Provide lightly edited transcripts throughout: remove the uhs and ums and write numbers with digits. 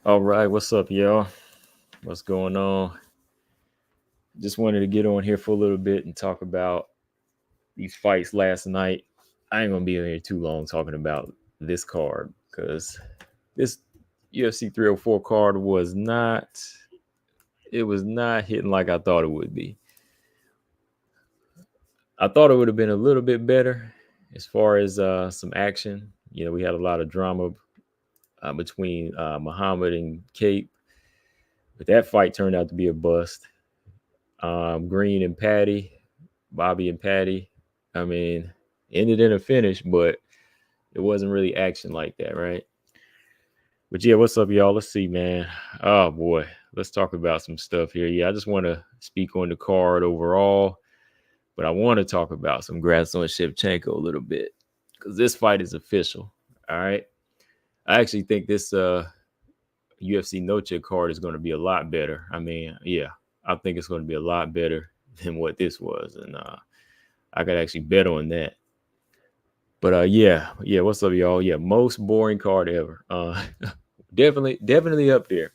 All right, what's up, y'all? What's going on? Just wanted to get on here for a little bit and talk about these fights last night. I ain't gonna be in here too long talking about this card because this UFC 304 card was not hitting like I thought it would be. I thought it would have been a little bit better as far as some action. We had a lot of drama between Muhammad and Cape, but that fight turned out to be a bust. Green and Patty, Bobby and Patty. I mean, ended in a finish, but it wasn't really action like that, right? But yeah, what's up, y'all? Let's see, man. Oh boy, let's talk about some stuff here. Yeah, I just want to speak on the card overall, but I want to talk about some Grasso and Shevchenko a little bit because this fight is official. All right, I actually think this UFC Noche card is going to be a lot better. I mean, yeah, I think it's going to be a lot better than what this was, and I could actually bet on that. But yeah. What's up, y'all? Yeah, most boring card ever. Definitely up there.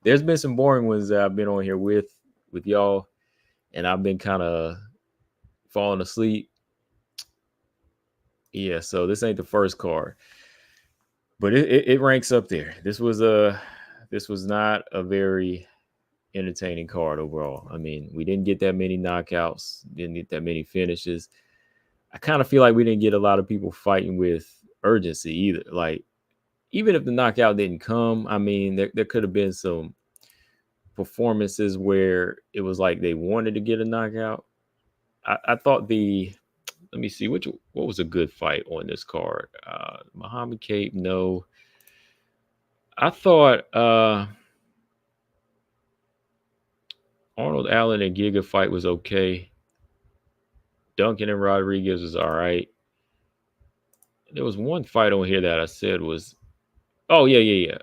There's been some boring ones that I've been on here with y'all, and I've been kind of falling asleep. Yeah, so this ain't the first card, but it ranks up there. This was not a very entertaining card overall. I mean, we didn't get that many knockouts, didn't get that many finishes. I kind of feel like we didn't get a lot of people fighting with urgency either. Like, even if the knockout didn't come, I mean, there could have been some performances where it was like they wanted to get a knockout. I thought let me see, what was a good fight on this card? Muhammad Cape, no. I thought Arnold Allen and Giga fight was okay. Duncan and Rodriguez was all right. There was one fight on here that I said was, oh yeah.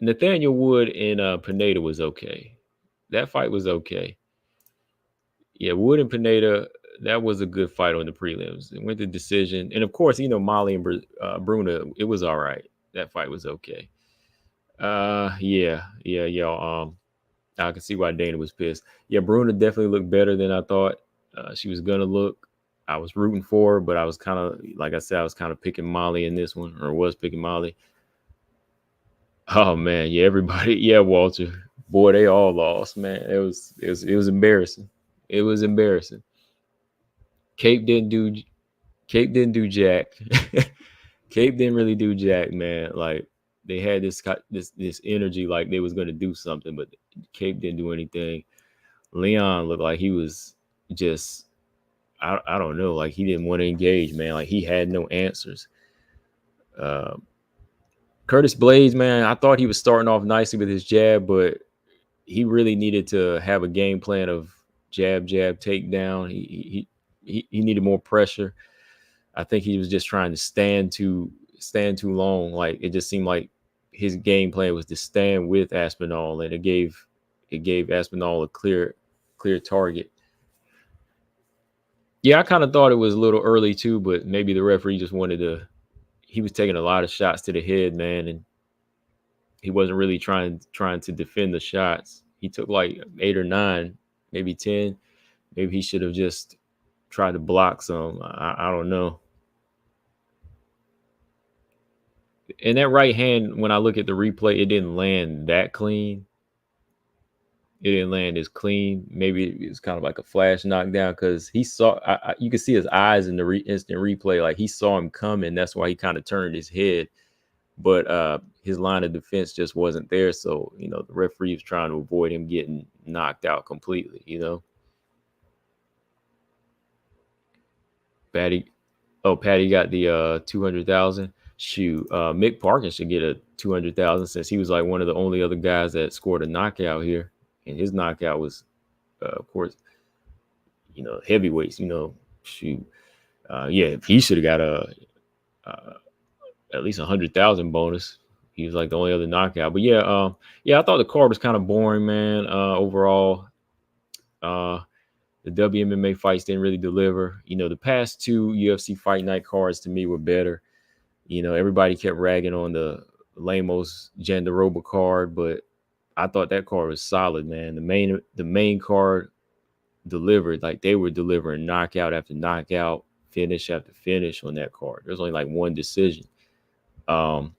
Nathaniel Wood and Pineda was okay. That fight was okay. Yeah, Wood and Pineda, that was a good fight on the prelims. It went to decision, and of course, Molly and Bruna, it was all right. That fight was okay. Yeah, y'all. I can see why Dana was pissed. Yeah, Bruna definitely looked better than I thought she was gonna look. I was rooting for her, but I was kind of, like I said, I was kind of picking Molly in this one, or was picking Molly. Oh man, yeah, everybody, yeah, Walter, boy, they all lost, man. It was embarrassing. It was embarrassing. Cape didn't do Cape didn't do jack. Cape didn't really do jack, man. Like, they had this energy like they was gonna do something, but Cape didn't do anything. Leon looked like he was just, I don't know, like he didn't want to engage, man. Like he had no answers. Uh, Curtis Blades, man, I thought he was starting off nicely with his jab, but he really needed to have a game plan of jab, takedown. He needed more pressure. I think he was just trying to stand too long. Like, it just seemed like his game plan was to stand with Aspinall, and it gave Aspinall a clear target. Yeah, I kind of thought it was a little early too, but maybe the referee just wanted to. He was taking a lot of shots to the head, man, and he wasn't really trying to defend the shots. He took like 8 or 9, maybe 10. Maybe he should have just tried to block some. I don't know. And that right hand, when I look at the replay, it didn't land that clean. It didn't land as clean. Maybe it's kind of like a flash knockdown because he saw. You could see his eyes in the instant replay. Like, he saw him coming. That's why he kind of turned his head. But his line of defense just wasn't there. So, the referee was trying to avoid him getting knocked out completely. Patty. Oh, Patty got the 200,000. Shoot, Mick Parkin should get a 200,000 since he was like one of the only other guys that scored a knockout here, and his knockout was, of course, heavyweights. Shoot, yeah, he should have got uh, at least 100,000 bonus. He was like the only other knockout. But yeah, I thought the card was kind of boring, man. Overall, uh, the WMMA fights didn't really deliver. The past two UFC Fight Night cards to me were better. Everybody kept ragging on the Lemos Jandaroba card, but I thought that card was solid, man. The main card delivered, like they were delivering knockout after knockout, finish after finish on that card. There's only like one decision. Um,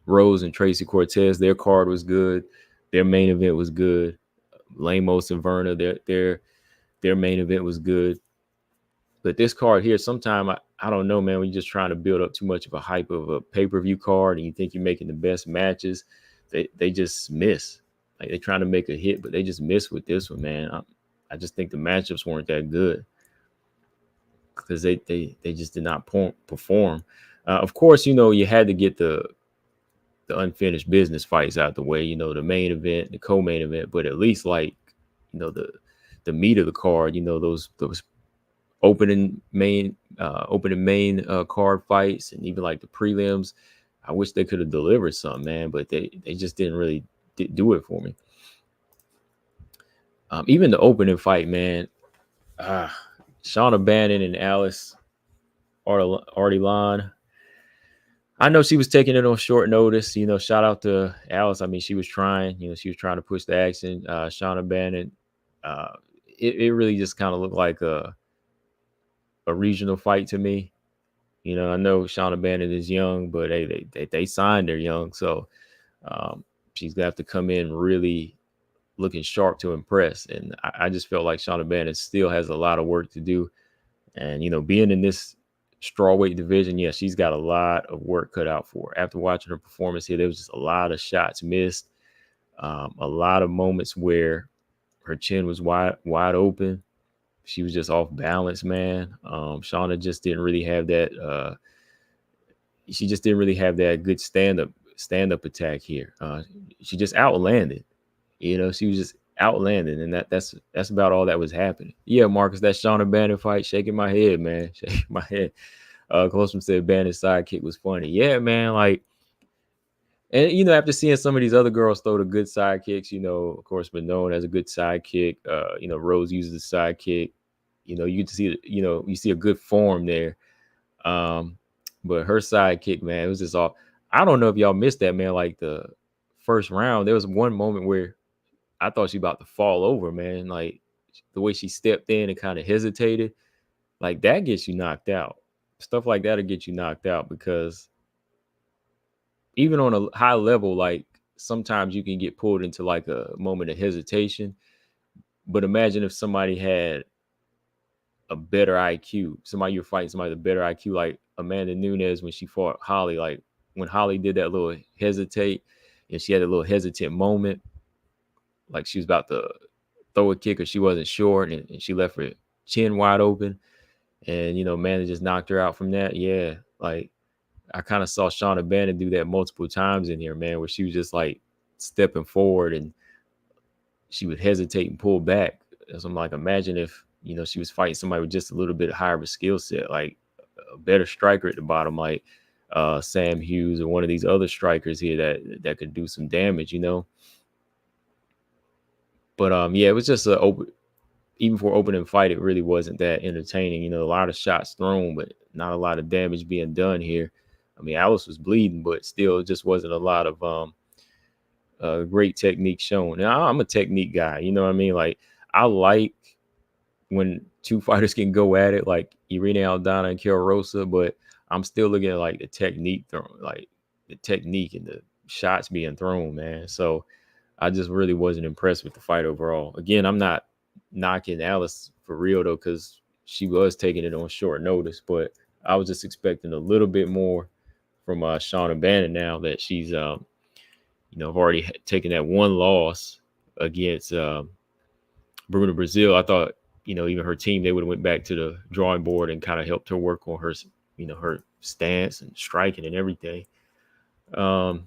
Rose and Tracy Cortez, their card was good. Their main event was good. Lemos and Verna, their main event was good. But this card here, sometime I don't know, man. When you're just trying to build up too much of a hype of a pay-per-view card, and you think you're making the best matches, they just miss. Like they're trying to make a hit, but they just miss with this one, man. I just think the matchups weren't that good because they just did not perform. Of course, you had to get the unfinished business fights out the way. The main event, the co-main event, but at least like the meat of the card. Those opening main card fights, and even like the prelims. I wish they could have delivered something, man, but they just didn't really do it for me. Even the opening fight, man. Shauna Bannon and Alice Artilan. I know she was taking it on short notice. Shout out to Alice. I mean, she was trying. She was trying to push the action. Shauna Bannon. It really just kind of looked like a regional fight to me. I know Shauna Bannon is young, but they signed her young, so she's gonna have to come in really looking sharp to impress. And I just felt like Shauna Bannon still has a lot of work to do. And being in this strawweight division, yeah, she's got a lot of work cut out for her. After watching her performance here, there was just a lot of shots missed, a lot of moments where her chin was wide open. She was just off balance, man. Shauna just didn't really have that. She just didn't really have that good stand up attack here. She just outlanded. She was just outlanding, and that's about all that was happening. Yeah, Marcus, that Shauna Bannon fight, shaking my head, man, shaking my head. Closeman said Bannon's sidekick was funny. Yeah, man, like, and after seeing some of these other girls throw the good sidekicks, of course, been known as a good sidekick. Rose uses the sidekick. You get to see, you see a good form there. But her sidekick, man, it was just all. I don't know if y'all missed that, man. Like the first round, there was one moment where I thought she about to fall over, man. Like the way she stepped in and kind of hesitated, like that gets you knocked out. Stuff like that'll get you knocked out, because even on a high level, like sometimes you can get pulled into like a moment of hesitation. But imagine if somebody had a better IQ, somebody you're fighting, somebody with a better IQ, like Amanda Nunes when she fought Holly. Like when Holly did that little hesitate, and she had a little hesitant moment, like she was about to throw a kick or she wasn't sure, and she left her chin wide open, and Amanda just knocked her out from that. Yeah, like I kind of saw Shauna Bannon do that multiple times in here, man, where she was just like stepping forward and she would hesitate and pull back. So I'm like, imagine if she was fighting somebody with just a little bit higher of a skill set, like a better striker at the bottom, like Sam Hughes or one of these other strikers here that could do some damage, But yeah, it was just even for opening fight, it really wasn't that entertaining. A lot of shots thrown, but not a lot of damage being done here. I mean, Alice was bleeding, but still, it just wasn't a lot of great technique shown. Now, I'm a technique guy, you know what I mean? Like, I like when two fighters can go at it, like Irene Aldana and Carol Rosa, but I'm still looking at like the technique thrown, like the technique and the shots being thrown, man. So I just really wasn't impressed with the fight overall. Again, I'm not knocking Alice for real though, because she was taking it on short notice, but I was just expecting a little bit more from Shauna Bannon now that she's I've already taken that one loss against Bruna Brazil. I thought even her team, they would have went back to the drawing board and kind of helped her work on her her stance and striking and everything. I'm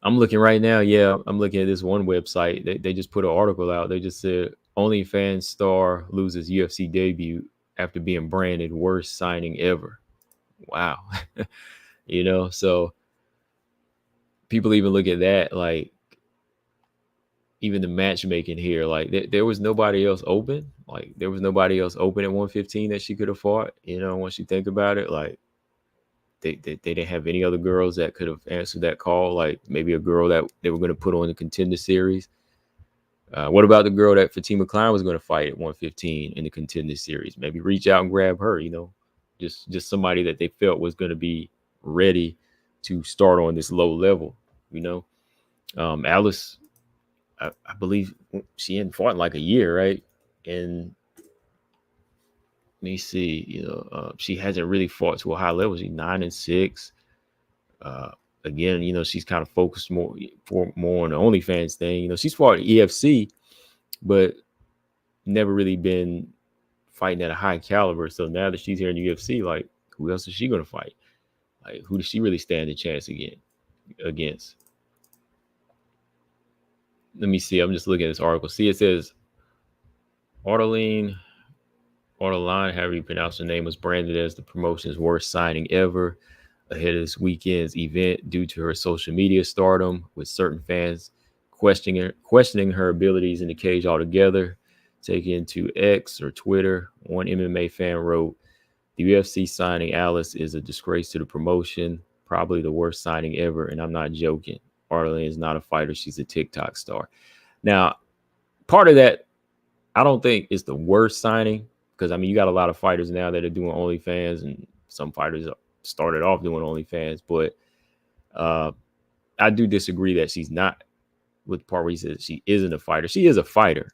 looking right now. Yeah, I'm looking at this one website. They just put an article out. They just said OnlyFans star loses UFC debut after being branded worst signing ever. Wow. So people even look at that, like even the matchmaking here, like there was nobody else open. Like there was nobody else open at 115 that she could have fought. Once you think about it, like they didn't have any other girls that could have answered that call. Like maybe a girl that they were going to put on the Contender Series. What about the girl that Fatima Klein was going to fight at 115 in the Contender Series? Maybe reach out and grab her. Just somebody that they felt was going to be ready to start on this low level. Alice, I believe she hadn't fought in like a year, right? And let me see, she hasn't really fought to a high level. She's 9-6. Again, she's kind of focused more on the OnlyFans thing. She's fought EFC, but never really been fighting at a high caliber. So now that she's here in the UFC, like, who else is she going to fight? Like, who does she really stand a chance against? Let me see. I'm just looking at this article. See, it says Autoline, however you pronounce her name, was branded as the promotion's worst signing ever ahead of this weekend's event due to her social media stardom, with certain fans questioning her abilities in the cage altogether. Taken to X or Twitter, one MMA fan wrote, "The UFC signing Alice is a disgrace to the promotion, probably the worst signing ever, and I'm not joking. Arlene is not a fighter, she's a TikTok star." Now, part of that, I don't think is the worst signing, because you got a lot of fighters now that are doing OnlyFans, and some fighters started off doing OnlyFans, but I do disagree that she's not, with the part where he says she isn't a fighter. She is a fighter.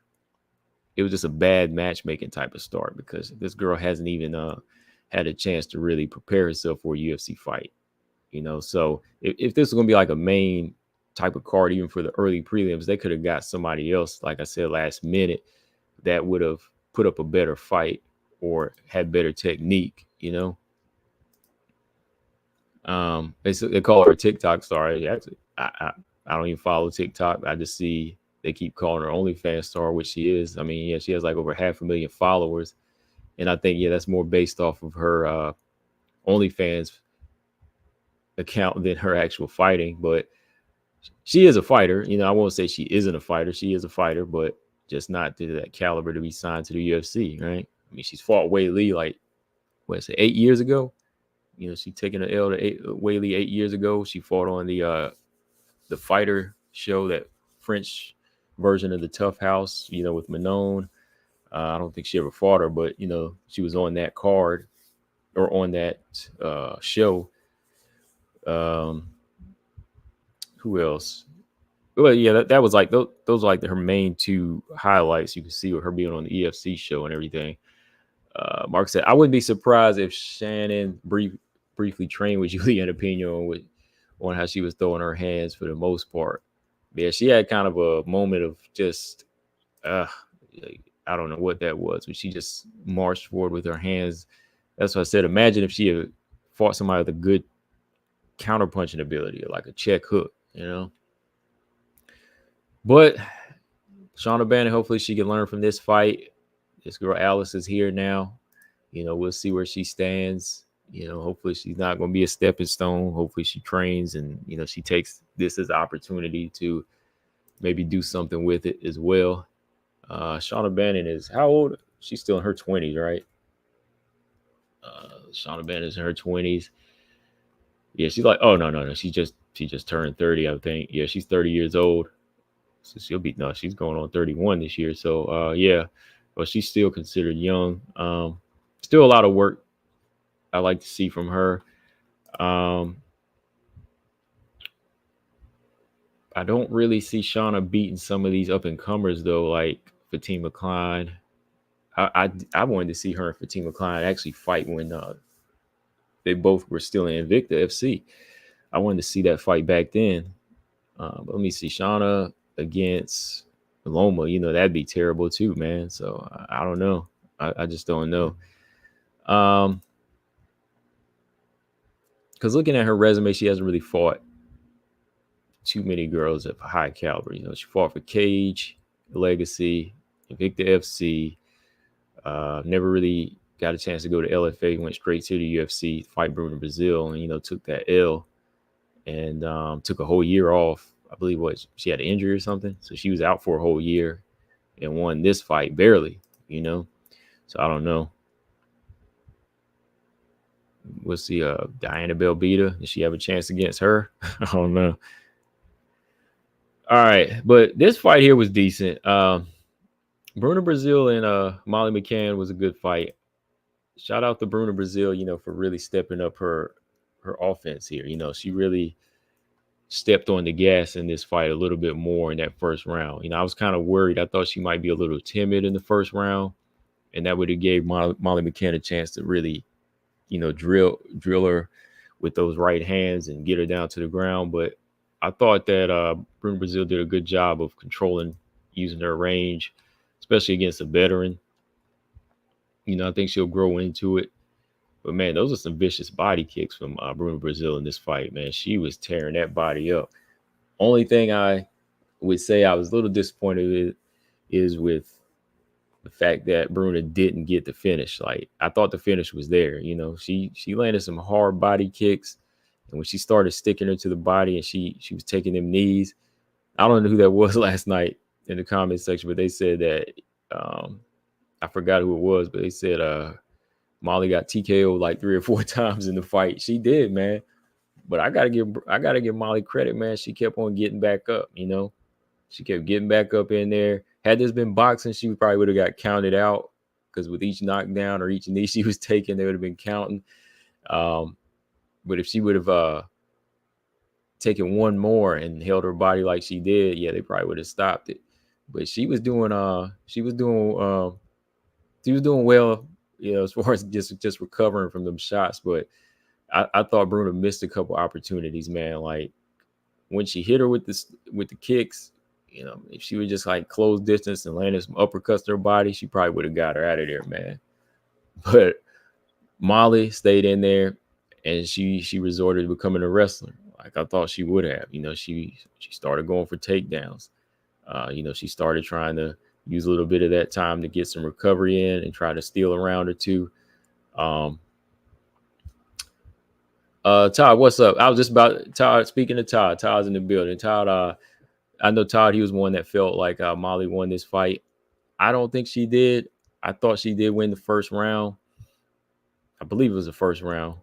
It was just a bad matchmaking type of start, because this girl hasn't even had a chance to really prepare herself for a UFC fight. So if this was going to be like a main type of card, even for the early prelims, they could have got somebody else, like I said, last minute, that would have put up a better fight or had better technique. They call her a TikTok star. Actually, I don't even follow TikTok. I just see they keep calling her OnlyFans star, which she is. She has like over 500,000 followers, and I think that's more based off of her OnlyFans account than her actual fighting. But she is a fighter. I won't say she isn't a fighter. She is a fighter, but just not to that caliber to be signed to the UFC, right? She's fought Wei Li 8 years ago. She taken an L to Wei Li 8 years ago. She fought on the Fighter show, that French version of the Tough House, with Manon. I don't think she ever fought her, but she was on that card or on that show. Who else? Well, yeah, that was like those were like her main two highlights. You can see with her being on the EFC show and everything. Mark said, "I wouldn't be surprised if Shannon briefly trained with Juliana Pino on how she was throwing her hands for the most part." Yeah, she had kind of a moment of just, I don't know what that was, but she just marched forward with her hands. That's what I said. Imagine if she had fought somebody with a good counterpunching ability, or like a check hook, But Shauna Bannon, hopefully she can learn from this fight. This girl Alice is here now. We'll see where she stands. Hopefully she's not going to be a stepping stone. Hopefully she trains and, she takes this as an opportunity to maybe do something with it as well. Shauna Bannon is how old? She's still in her 20s, right? Shauna Bannon is in her 20s. Yeah, she's like, oh, no. She just turned 30, I think. Yeah, she's 30 years old. So she's going on 31 this year. So, yeah, well, she's still considered young. Still a lot of work I like to see from her. I don't really see Shauna beating some of these up and comers though, like Fatima Klein. I wanted to see her and Fatima Klein actually fight when they both were still in Invicta FC. I wanted to see that fight back then. But let me see, Shauna against Loma. That'd be terrible too, man. So I don't know. I just don't know. Because looking at her resume, she hasn't really fought too many girls of high caliber. She fought for Cage, Legacy, Invicta FC. Never really got a chance to go to LFA. Went straight to the UFC, fight Bruno Brazil, and took that L, and took a whole year off. I believe she had an injury or something, so she was out for a whole year, and won this fight barely. So I don't know. We'll see. Diana Belbita. Does she have a chance against her? I don't know. All right, but this fight here was decent. Bruna Brazil and Molly McCann was a good fight. Shout out to Bruna Brazil, for really stepping up her offense here. She really stepped on the gas in this fight a little bit more in that first round. I was kind of worried. I thought she might be a little timid in the first round, and that would have gave Molly McCann a chance to really, drill her with those right hands and get her down to the ground. But I thought that Bruna Brazil did a good job of controlling, using her range, especially against a veteran. I think she'll grow into it. But man, those are some vicious body kicks from Bruna Brazil in this fight, man. She was tearing that body up. Only thing I would say I was a little disappointed with is with the fact that Bruna didn't get the finish. Like, I thought the finish was there. She landed some hard body kicks, and when she started sticking her to the body and she was taking them knees, I don't know who that was last night in the comment section, but they said that I forgot who it was, but they said Molly got TKO like 3 or 4 times in the fight. She did, man. But I gotta give Molly credit, man. She kept on getting back up. She kept getting back up in there. Had this been boxing, she probably would have got counted out, because with each knockdown or each knee she was taking, they would have been counting. But if she would have taken one more and held her body like she did, yeah, they probably would have stopped it. But she was doing well, as far as just recovering from them shots. But I thought Bruna missed a couple opportunities, man. Like, when she hit her with the kicks, if she would just like close distance and landed some uppercuts to her body, she probably would have got her out of there, man. But Molly stayed in there, and she resorted to becoming a wrestler, like I thought she would have. She started going for takedowns. She started trying to use a little bit of that time to get some recovery in and try to steal a round or two. Todd, what's up? I was just about Todd. Speaking of Todd, Todd's in the building. Todd, I know Todd. He was one that felt like Molly won this fight. I don't think she did. I thought she did win the first round. I believe it was the first round.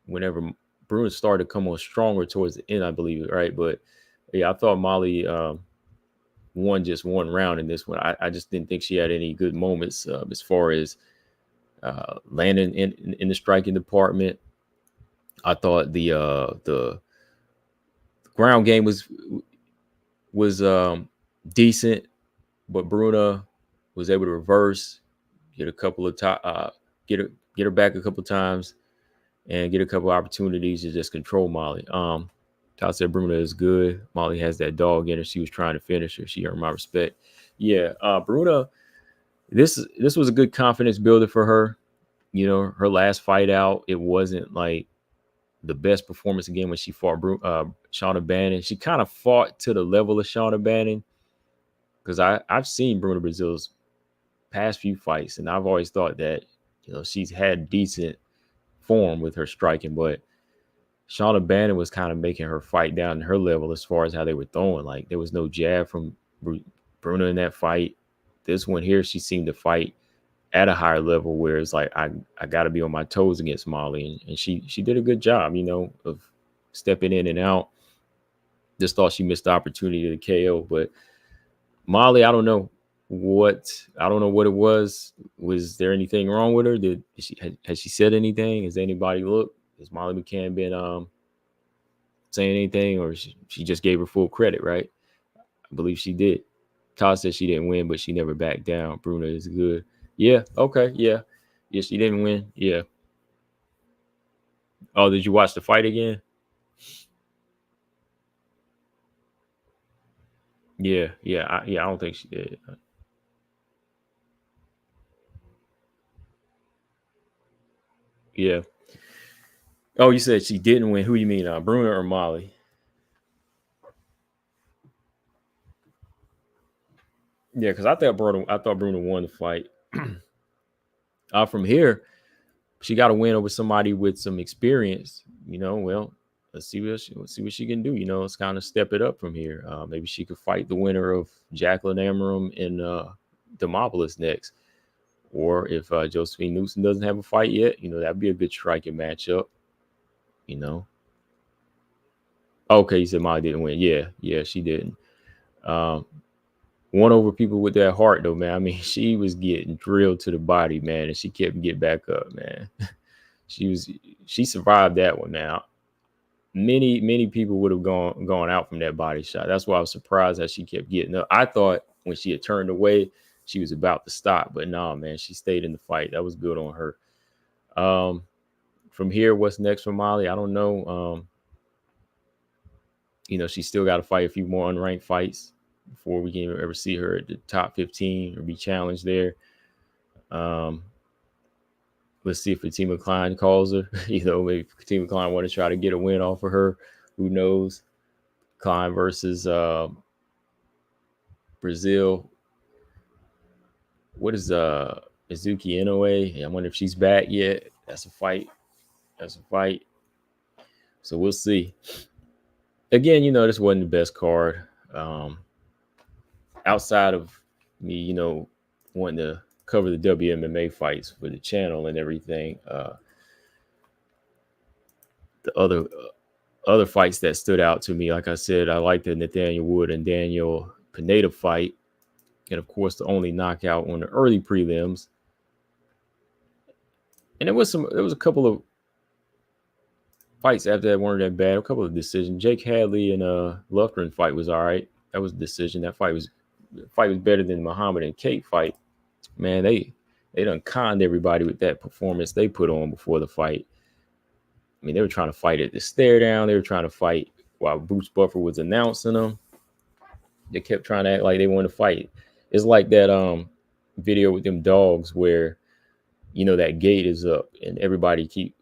Whenever Bruna started to come on stronger towards the end, I believe it, right? But yeah, I thought Molly won just one round in this one. I just didn't think she had any good moments as far as landing in the striking department. I thought the ground game was decent, but Bruna was able to reverse, get a couple of get her back a couple of times, and get a couple of opportunities to just control Molly. Todd said Bruna is good. Molly has that dog in her. She was trying to finish her. She earned my respect. Yeah, Bruna, this was a good confidence builder for her. Her last fight out, it wasn't like the best performance again when she fought Shauna Bannon. She kind of fought to the level of Shauna Bannon, because I've seen Bruna Brazil's past few fights, and I've always thought that she's had decent form with her striking, but Shauna Bannon was kind of making her fight down to her level as far as how they were throwing. Like, there was no jab from Bruna in that fight. This one here, she seemed to fight at a higher level, where it's like I got to be on my toes against Molly, and she did a good job, of stepping in and out. Just thought she missed the opportunity to KO, but Molly, I don't know what it was. Was there anything wrong with her? Has she said anything? Has anybody looked? Has Molly McCann been saying anything, or she just gave her full credit, right? I believe she did. Todd said she didn't win, but she never backed down. Bruna is good. Yeah. Okay. Yeah. Yeah. She didn't win. Yeah. Oh, did you watch the fight again? Yeah. Yeah. I don't think she did. Yeah. Oh, you said she didn't win. Who you mean, Bruna or Molly? Yeah, because I thought Bruna won the fight. From here, she got to win over somebody with some experience. Well, let's see what she can do. Let's kind of step it up from here. Maybe she could fight the winner of Jacqueline Amarum and Demopolis next, Or if Josephine Newsom doesn't have a fight yet, that'd be a good striking matchup. Okay, you said Molly didn't win. Yeah, she didn't. Won over people with that heart, though, man. I mean, she was getting drilled to the body, man, and she kept getting back up, man. She survived that one. Now, many people would have gone out from that body shot. That's why I was surprised that she kept getting up. I thought when she had turned away, she was about to stop, but no, man, she stayed in the fight. That was good on her. From here, what's next for Molly? I don't know. She's still got to fight a few more unranked fights before we can ever see her at the top 15 or be challenged there. Let's see if Fatima Klein calls her. Maybe Fatima Klein want to try to get a win off of her. Who knows? Klein versus Brazil. What is Izuki Inoue? I wonder if she's back yet. That's a fight. So we'll see. Again, this wasn't the best card. Outside of me, wanting to cover the WMMA fights for the channel and everything, the other fights that stood out to me, like I said, I liked the Nathaniel Wood and Daniel Pineda fight, and of course the only knockout on the early prelims. And there was a couple of fights after that weren't that bad. A couple of decisions. Jake Hadley and Lufgren fight was all right. That was a decision. That fight was better than Muhammad and Kate fight. Man, they done conned everybody with that performance they put on before the fight. I mean, they were trying to fight at the stare down. They were trying to fight while Bruce Buffer was announcing them. They kept trying to act like they wanted to fight. It's like that video with them dogs where, that gate is up and everybody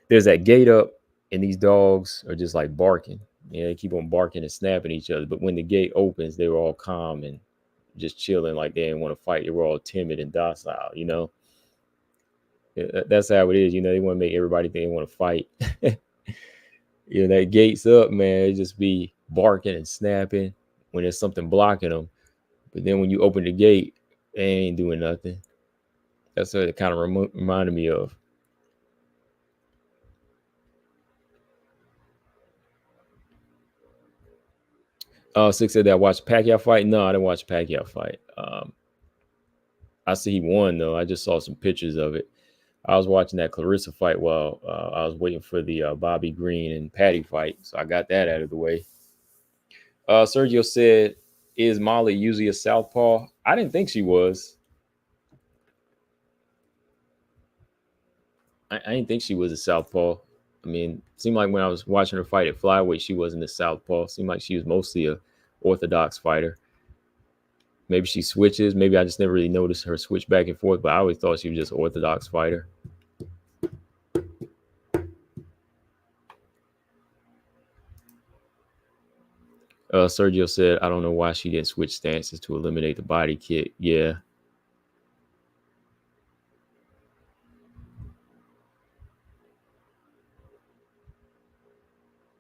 there's that gate up and these dogs are just like barking. They keep on barking and snapping at each other. But when the gate opens, they were all calm and just chilling, like they didn't want to fight. They were all timid and docile, That's how it is. They want to make everybody think they want to fight. That gate's up, man. It just be barking and snapping when there's something blocking them. But then when you open the gate, they ain't doing nothing. That's what it kind of reminded me of. Six said that I watched Pacquiao fight. No, I didn't watch Pacquiao fight. I see he won, though. I just saw some pictures of it. I was watching that Clarissa fight while I was waiting for the Bobby Green and Patty fight. So I got that out of the way. Sergio said, is Molly usually a southpaw? I didn't think she was. I didn't think she was a southpaw. I mean, it seemed like when I was watching her fight at flyweight, she wasn't a southpaw. It seemed like she was mostly a orthodox fighter. Maybe she switches. Maybe I just never really noticed her switch back and forth, but I always thought she was just an orthodox fighter. Sergio said, I don't know why she didn't switch stances to eliminate the body kick. Yeah.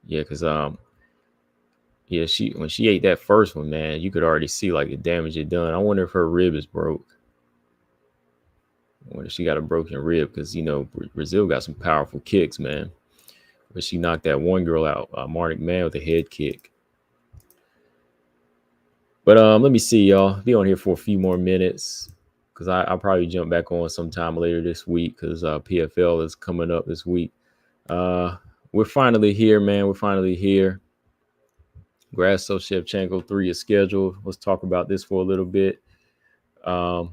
Yeah, because when she ate that first one, man, you could already see like the damage it done. I wonder if her rib is broke. I wonder if she got a broken rib because Brazil got some powerful kicks, man. But she knocked that one girl out, Marnik Man, with a head kick. But let me see, y'all. Be on here for a few more minutes because I'll probably jump back on sometime later this week because PFL is coming up this week. We're finally here, man. We're finally here. Grasso Shevchenko 3 is scheduled. Let's talk about this for a little bit. I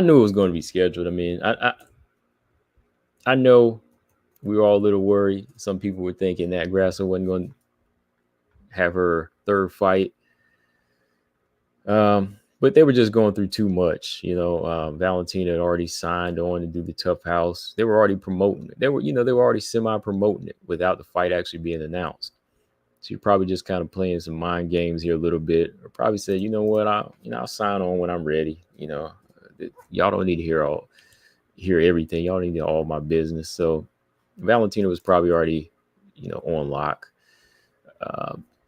knew it was going to be scheduled. I mean, I know we were all a little worried. Some people were thinking that Grasso wasn't going to have her third fight. But they were just going through too much. Valentina had already signed on to do the Tough House. They were already promoting it. They were already semi-promoting it without the fight actually being announced. So you're probably just kind of playing some mind games here a little bit, or probably say, you know what, I'll sign on when I'm ready. Y'all don't need to hear everything. Y'all need to know all my business. So Valentina was probably already, on lock.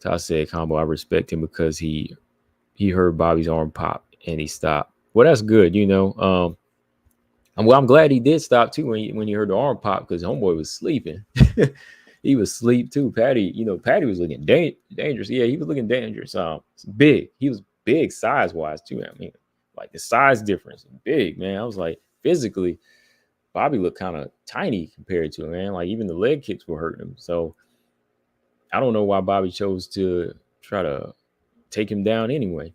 Tasek Combo, I respect him because he heard Bobby's arm pop and he stopped. Well, that's good, you know. Well, I'm glad he did stop too when you heard the arm pop because homeboy was sleeping. He was asleep too. Patty, you know, Patty was looking dangerous. Yeah, he was looking dangerous. Big. He was big size wise too. I mean, like the size difference, big man. I was like, physically, Bobby looked kind of tiny compared to him, man. Like even the leg kicks were hurting him. So I don't know why Bobby chose to try to take him down anyway.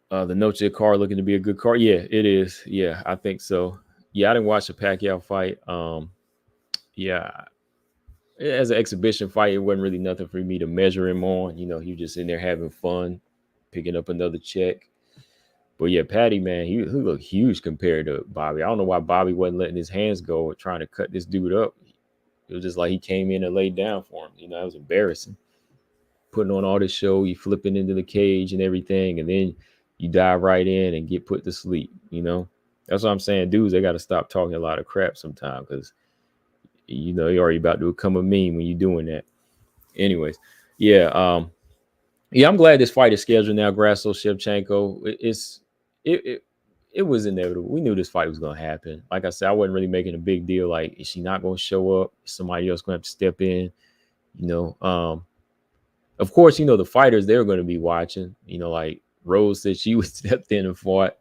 The Noche card looking to be a good card. Yeah, it is. Yeah, I think so. Yeah, I didn't watch the Pacquiao fight. Yeah, as an exhibition fight, it wasn't really nothing for me to measure him on. You know, he was just in there having fun, picking up another check. But yeah, Patty, man, he looked huge compared to Bobby. I don't know why Bobby wasn't letting his hands go or trying to cut this dude up. It was just like he came in and laid down for him. You know, it was embarrassing. Putting on all this show, you flipping into the cage and everything, and then you dive right in and get put to sleep. You know, that's what I'm saying. Dudes, they got to stop talking a lot of crap sometimes because you know you're already about to become a meme when you're doing that. Anyways, yeah, yeah, I'm glad this fight is scheduled now. Grasso Shevchenko. It it was inevitable. We knew this fight was gonna happen. Like I said, I wasn't really making a big deal. Like, is she not gonna show up? Is somebody else gonna have to step in? You know, of course, you know, the fighters, they're going to be watching. You know, like Rose said she would stepped in and fought.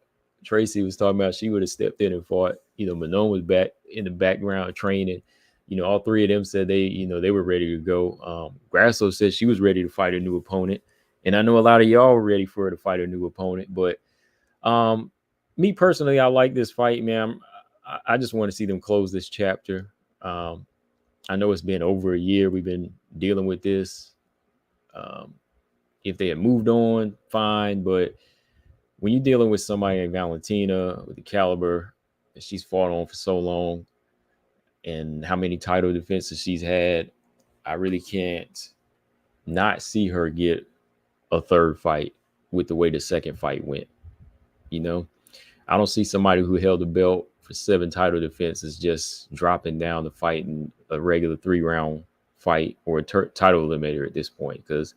Tracy was talking about she would have stepped in and fought. You know, Manon was back in the background training. You know, all three of them said they, you know, they were ready to go. Grasso said she was ready to fight a new opponent. And I know a lot of y'all were ready for her to fight a new opponent. But me personally, I like this fight, man. I just want to see them close this chapter. I know it's been over a year. We've been dealing with this. If they had moved on, fine. But when you're dealing with somebody like Valentina with the caliber that she's fought on for so long and how many title defenses she's had, I really can't not see her get a third fight with the way the second fight went. You know, I don't see somebody who held the belt for 7 title defenses just dropping down to fight in a regular 3-round fight or a title eliminator at this point because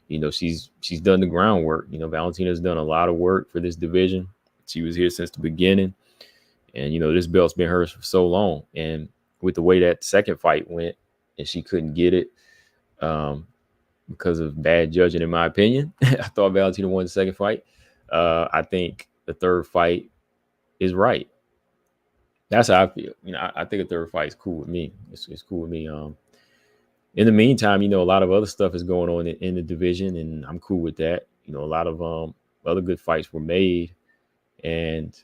you know she's done the groundwork. You know, Valentina's done a lot of work for this division. She was here since the beginning, and you know this belt's been hers for so long. And with the way that second fight went, and she couldn't get it because of bad judging, in my opinion. I thought Valentina won the second fight. I think the third fight is right. That's how I feel. You know, I think a third fight is cool with me. It's cool with me. In the meantime, you know, a lot of other stuff is going on in the division, and I'm cool with that. You know, a lot of other good fights were made, and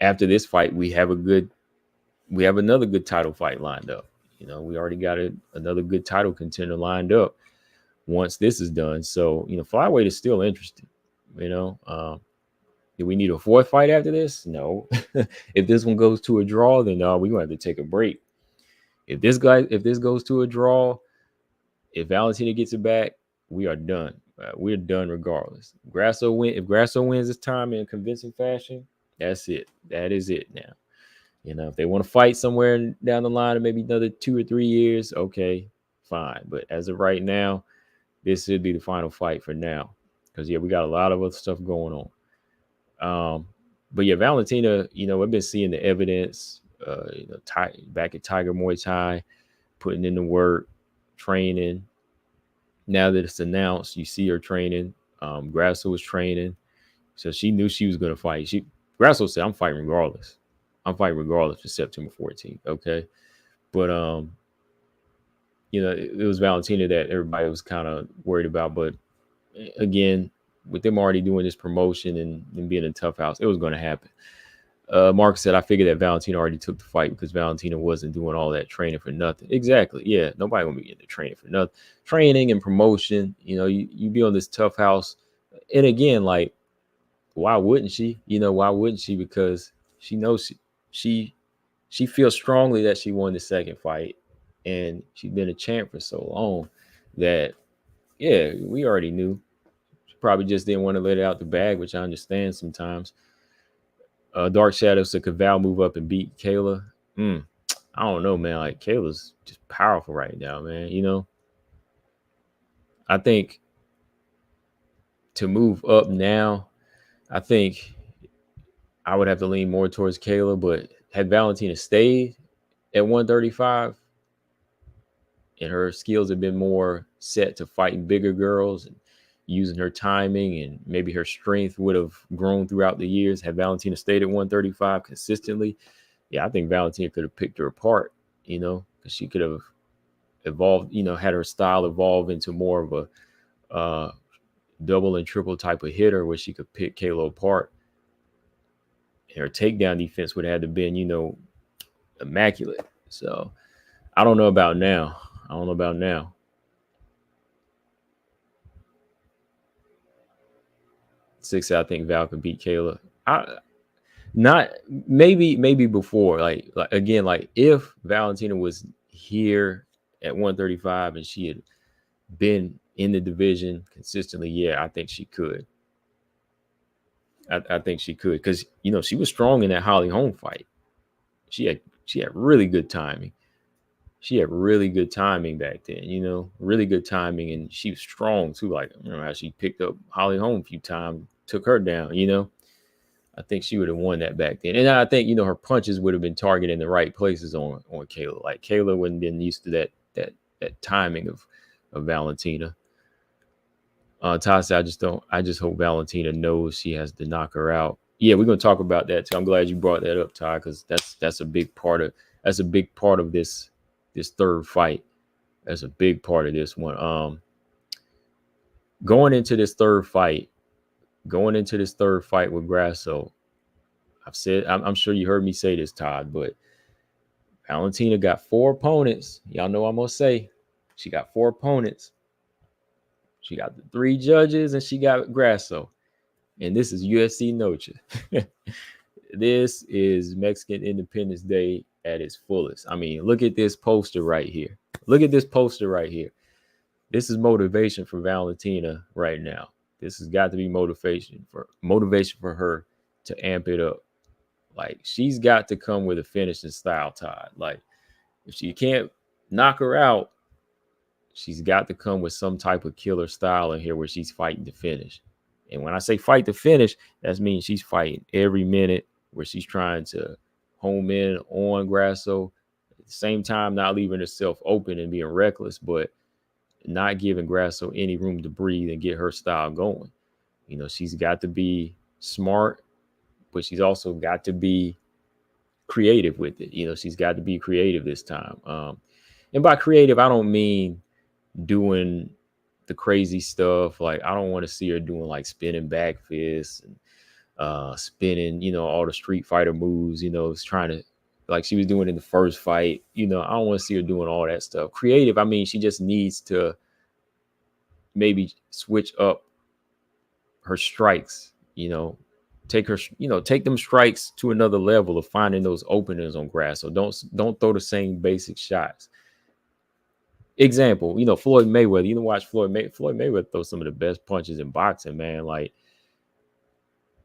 after this fight, we have another good title fight lined up. You know, we already got another good title contender lined up once this is done. So, you know, flyweight is still interesting. You know, do we need a fourth fight after this? No. If this one goes to a draw, then no, we're gonna have to take a break. If this goes to a draw, if Valentina gets it back, we are done. We're done regardless. If Grasso wins this time in convincing fashion, that's it. That is it now. You know, if they want to fight somewhere down the line, maybe another 2 or 3 years, okay, fine. But as of right now, this should be the final fight for now. Because yeah, we got a lot of other stuff going on. But yeah, Valentina, you know, I've been seeing the evidence. You know, back at Tiger Muay Thai, putting in the work, training. Now that it's announced, you see her training. Grasso was training, so she knew she was going to fight. Grasso said, "I'm fighting regardless. I'm fighting regardless for September 14th." Okay, but you know, it was Valentina that everybody was kind of worried about. But again, with them already doing this promotion and being in Tough House, it was going to happen. Mark said, I figured that Valentina already took the fight because Valentina wasn't doing all that training for nothing. Exactly. Yeah. Nobody gonna be getting the training for nothing. Training and promotion, you know, you be on this Tough House. And again, like, why wouldn't she? You know, why wouldn't she? Because she knows she feels strongly that she won the second fight. And she's been a champ for so long that, yeah, we already knew. She probably just didn't want to let it out the bag, which I understand sometimes. Dark Shadow said, could Val move up and beat Kayla? I don't know, man. Like, Kayla's just powerful right now, man. You know, I think to move up now, I think I would have to lean more towards Kayla, but had Valentina stayed at 135 and her skills have been more set to fighting bigger girls and using her timing, and maybe her strength would have grown throughout the years, had Valentina stayed at 135 consistently, yeah, I think Valentina could have picked her apart, because she could have evolved, had her style evolve into more of a double and triple type of hitter where she could pick Kayla apart. And her takedown defense would have had to been, immaculate. So I don't know about now. I don't know about now. Six, I think Val could beat Kayla. Not maybe before, like again, like if Valentina was here at 135 and she had been in the division consistently, yeah, I think she could. I think she could, because she was strong in that Holly Holm fight. She had really good timing. She had really good timing back then, really good timing, and she was strong too. Like, how she picked up Holly Holm a few times, took her down. I think she would have won that back then. And I think, her punches would have been targeted in the right places on Kayla. Like Kayla wouldn't been used to that timing of Valentina. Todd said, I just hope Valentina knows she has to knock her out. Yeah, we're gonna talk about that too. I'm glad you brought that up, Todd, because that's a big part of this third fight. That's a big part of this one. Going into this third fight with Grasso, I'm sure you heard me say this, Todd, but Valentina got 4 opponents. Y'all know what I'm gonna say. She got 4 opponents. She got the 3 judges, and she got Grasso. And this is UFC Noche. This is Mexican Independence Day at its fullest. I mean, look at this poster right here. This is motivation for Valentina right now. This has got to be motivation for her to amp it up. Like, she's got to come with a finishing style, Todd. Like, if she can't knock her out, she's got to come with some type of killer style in here where she's fighting to finish. And when I say fight to finish, that means she's fighting every minute, where she's trying to home in on Grasso. At the same time, not leaving herself open and being reckless, but not giving Grasso any room to breathe and get her style going. She's got to be smart, but she's also got to be creative with it. She's got to be creative this time. And by creative, I don't mean doing the crazy stuff. Like, I don't want to see her doing like spinning back fists and spinning, all the Street Fighter moves, trying to, like she was doing in the first fight. I don't want to see her doing all that stuff. Creative, I mean, she just needs to maybe switch up her strikes, take them strikes to another level of finding those openings on Grasso. Don't throw the same basic shots. Example, Floyd Mayweather. Watch Floyd Mayweather throw some of the best punches in boxing, man. Like,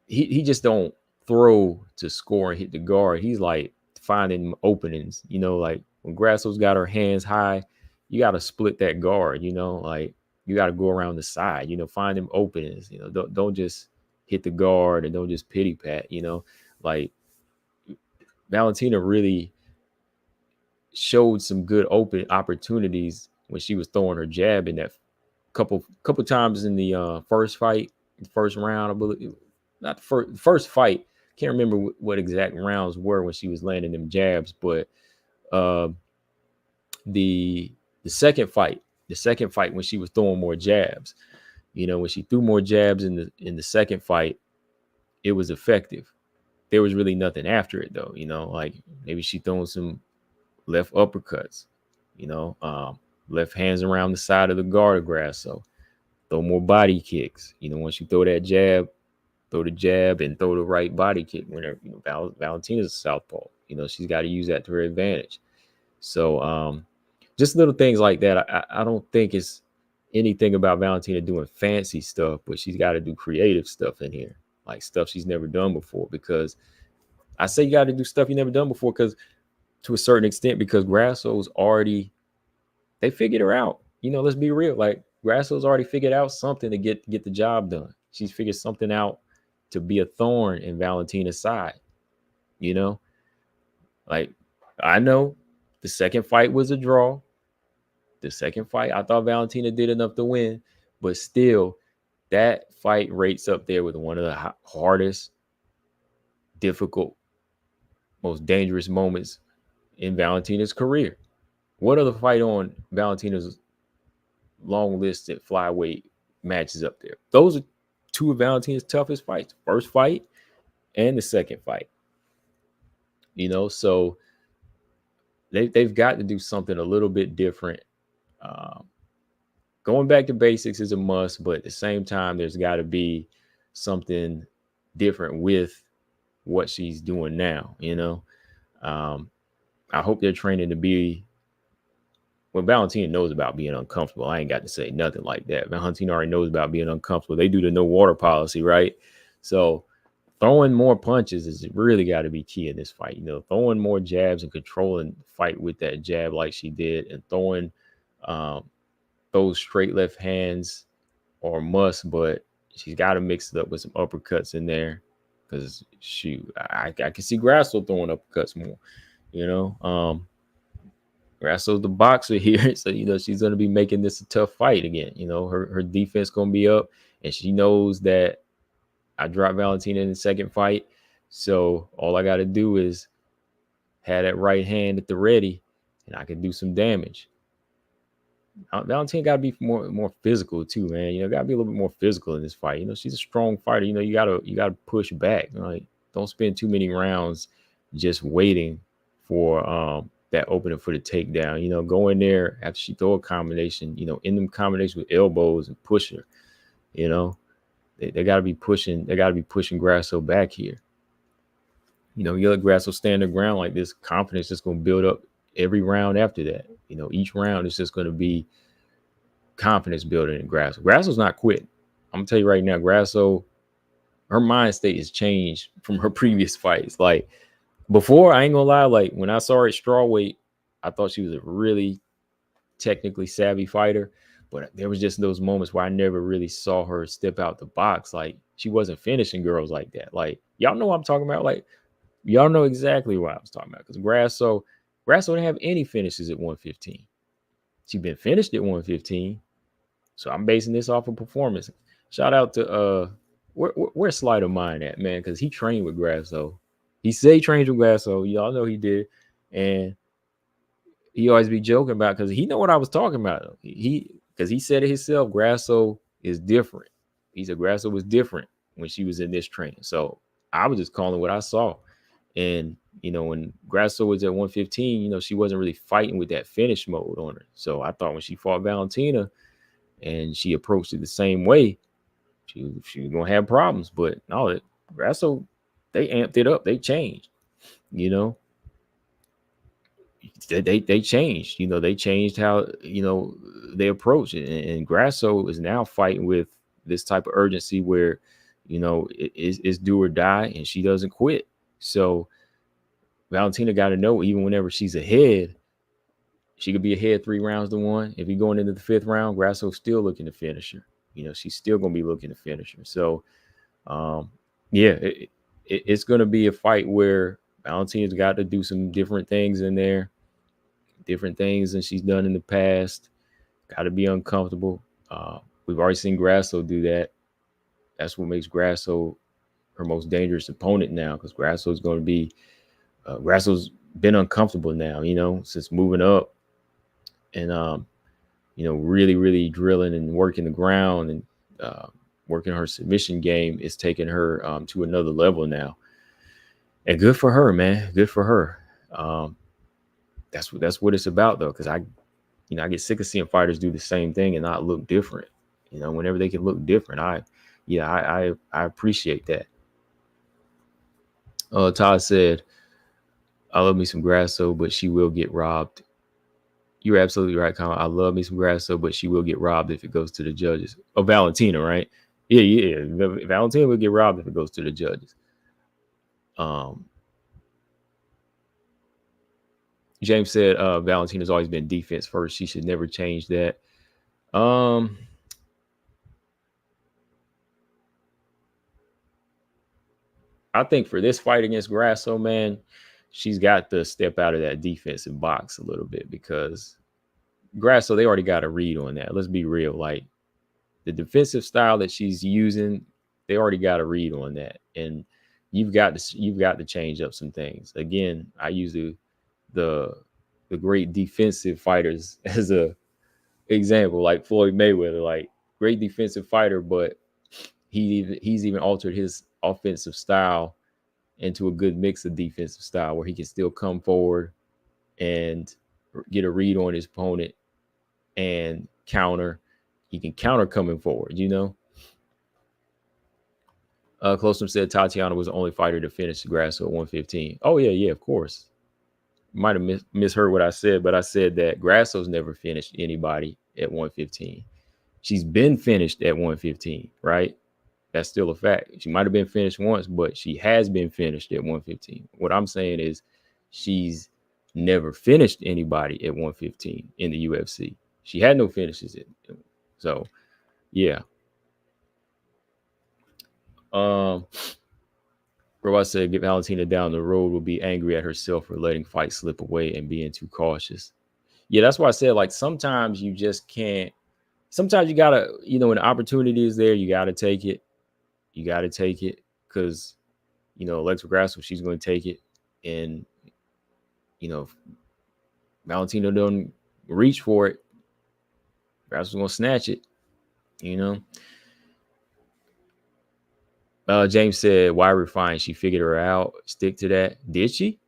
he just don't throw to score and hit the guard. He's like finding openings, like when Grasso's got her hands high, you got to split that guard, like you got to go around the side, find them openings, don't just hit the guard, and don't just pity pat, like Valentina really showed some good open opportunities when she was throwing her jab in that couple times in the first fight, the first round, I believe. Not the first fight. Can't remember what exact rounds were when she was landing them jabs, but the second fight when she was throwing more jabs, when she threw more jabs in the second fight, it was effective. There was really nothing after it though, like maybe she throwing some left uppercuts, left hands around the side of the guard of Grasso, throw more body kicks. Once you throw that jab, throw the jab and throw the right body kick. Whenever Valentina's a southpaw, she's got to use that to her advantage. So just little things like that. I don't think it's anything about Valentina doing fancy stuff, but she's got to do creative stuff in here, like stuff she's never done before. Because I say you got to do stuff you never done before, because to a certain extent, because Grasso's already, they figured her out. Let's be real. Like, Grasso's already figured out something to get the job done. She's figured something out to be a thorn in Valentina's side. You know, like I know the second fight was a draw. The second fight, I thought Valentina did enough to win, but still, that fight rates up there with one of the hardest, difficult, most dangerous moments in Valentina's career. What other fight on Valentina's long list at flyweight matches up there? Those are two of Valentina's toughest fights. First fight and the second fight. So they've got to do something a little bit different. Going back to basics is a must, but at the same time, there's got to be something different with what she's doing now. I hope they're training to be. Well, Valentina knows about being uncomfortable. I ain't got to say nothing like that. Valentina already knows about being uncomfortable. They do the no water policy, right? So throwing more punches is really got to be key in this fight. Throwing more jabs and controlling the fight with that jab like she did, and throwing those straight left hands are a must, but she's got to mix it up with some uppercuts in there, because I can see Grasso throwing uppercuts more. Grasso's the boxer here, so she's going to be making this a tough fight again. Her defense going to be up, and she knows that I dropped Valentina in the second fight, so all I got to do is have that right hand at the ready, and I can do some damage. Valentina got to be more physical too, man. Got to be a little bit more physical in this fight. She's a strong fighter. You gotta push back. Like, don't spend too many rounds just waiting for that opening for the takedown. Go in there after she throw a combination. In them combinations with elbows and push her. They got to be pushing. They got to be pushing Grasso back here. You let Grasso stand their ground like this, confidence is going to build up every round after that. Each round is just going to be confidence building in Grasso. Grasso's not quitting. I'm gonna tell you right now, Grasso, her mind state has changed from her previous fights. Like, before, I ain't gonna lie, like when I saw her at strawweight, I thought she was a really technically savvy fighter, but there was just those moments where I never really saw her step out the box. Like, she wasn't finishing girls like that. Like, y'all know what I'm talking about. Like, y'all know exactly what I was talking about, because Grasso didn't have any finishes at 115. She's been finished at 115. So I'm basing this off of performance. Shout out to where's Sleight of Mind at, man? Because he trained with Grasso. He said he trained with Grasso. Y'all know he did. And he always be joking about, because he know what I was talking about. Because he said it himself, Grasso is different. He said Grasso was different when she was in this training. So I was just calling what I saw. And, when Grasso was at 115, she wasn't really fighting with that finish mode on her. So I thought when she fought Valentina and she approached it the same way, she was going to have problems. But no, Grasso, they amped it up. They changed, They changed. They changed how, they approach it. And Grasso is now fighting with this type of urgency where, it's do or die, and she doesn't quit. So Valentina got to know, even whenever she's ahead, she could be ahead 3-1. If you're going into the 5th round, Grasso's still looking to finish her. She's still going to be looking to finish her. So, it's going to be a fight where Valentina's got to do some different things in there, different things than she's done in the past. Got to be uncomfortable. We've already seen Grasso do that. That's what makes Grasso her most dangerous opponent now, because Grasso's going to be Grasso's been uncomfortable now, since moving up, and really, really drilling and working the ground, and working her submission game is taking her to another level now. And good for her, man. Good for her. That's what it's about, though, because I get sick of seeing fighters do the same thing and not look different. Whenever they can look different, I appreciate that. Todd said, I love me some Grasso, but she will get robbed. You're absolutely right, Colin. I love me some Grasso, but she will get robbed if it goes to the judges. Oh, Valentina, right? Yeah. Valentina will get robbed if it goes to the judges. James said Valentina's always been defense first. She should never change that. I think for this fight against Grasso, man, she's got to step out of that defensive box a little bit because Grasso, they already got a read on that. Let's be real. Like the defensive style that she's using, they already got a read on that. And you've got to change up some things. Again, I use the the great defensive fighters as a example, like Floyd Mayweather, like great defensive fighter, but he's even altered his offensive style into a good mix of defensive style where he can still come forward and get a read on his opponent and counter. He can counter coming forward, you know. Closum said Tatiana was the only fighter to finish Grasso at 115. Oh yeah, yeah, of course. Might have misheard what I said, but I said that Grasso's never finished anybody at 115. She's been finished at 115, right? That's still a fact. She might have been finished once, but she has been finished at 115. What I'm saying is she's never finished anybody at 115 in the UFC. She had no finishes. So, yeah. Bro, I said, get Valentina down the road will be angry at herself for letting fight slip away and being too cautious. Yeah, that's why I said, like, sometimes you just can't. Sometimes you gotta, when the opportunity is there, you gotta take it. You gotta take it because, Alexa Grasso, she's going to take it, and if Valentina don't reach for it, Grasso's going to snatch it. James said, why refine? She figured her out. Stick to that. Did she?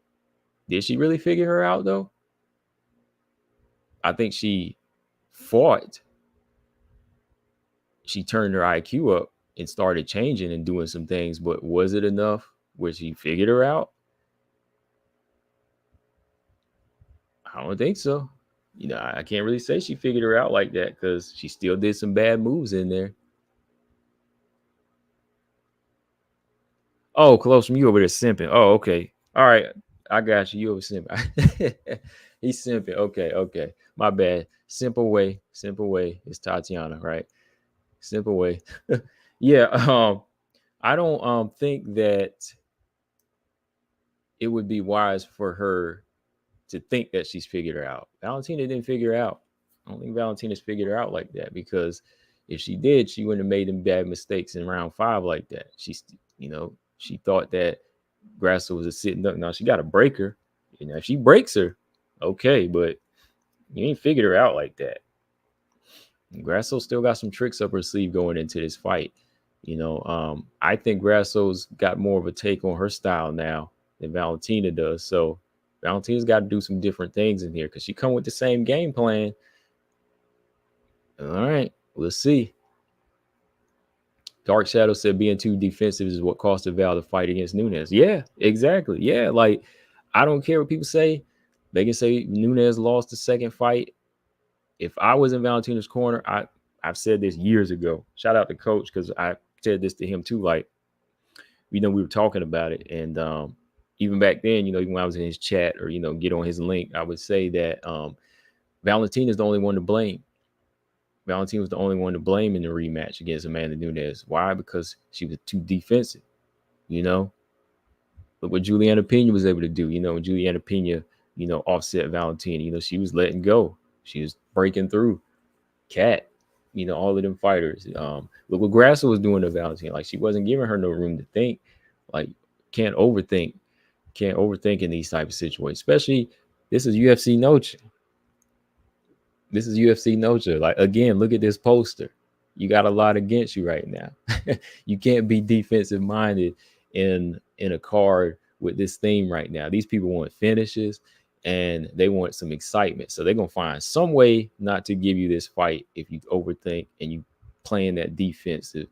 Did she really figure her out, though? I think she fought. She turned her IQ up and started changing and doing some things. But was it enough where she figured her out? I don't think so. I can't really say she figured her out like that because she still did some bad moves in there. Oh, close from you over there simping. Oh, okay. All right. I got you. You over simping. He's simping. Okay. My bad. Simple way. It's Tatiana, right? Simple way. Yeah. I don't think that it would be wise for her to think that she's figured her out. Valentina didn't figure her out. I don't think Valentina's figured her out like that because if she did, she wouldn't have made them bad mistakes in round 5 like that. She thought that Grasso was a sitting duck. Now she got to break her. If she breaks her, okay, but you ain't figured her out like that. Grasso still got some tricks up her sleeve going into this fight. I think Grasso's got more of a take on her style now than Valentina does. So Valentina's got to do some different things in here because she come with the same game plan. All right, we'll see. Dark Shadow said being too defensive is what cost Val the fight against Nunes. Yeah, exactly. Yeah, like I don't care what people say. They can say Nunes lost the second fight. If I was in Valentina's corner, I've said this years ago. Shout out to Coach because I said this to him too. Like, we were talking about it, and even back then, even when I was in his chat or get on his link, I would say that Valentina is the only one to blame. Valentina was the only one to blame in the rematch against Amanda Nunes. Why? Because she was too defensive. Look what Juliana Pena was able to do. When Juliana Pena, offset Valentina. She was letting go. She was breaking through. Cat, all of them fighters. Look what Grasso was doing to Valentina. Like she wasn't giving her no room to think. Like can't overthink in these type of situations. Especially this is UFC Noche. Like again, look at this poster. You got a lot against you right now. You can't be defensive minded in a card with this theme right now. These people want finishes and they want some excitement. So they're gonna find some way not to give you this fight if you overthink and you playing that defensive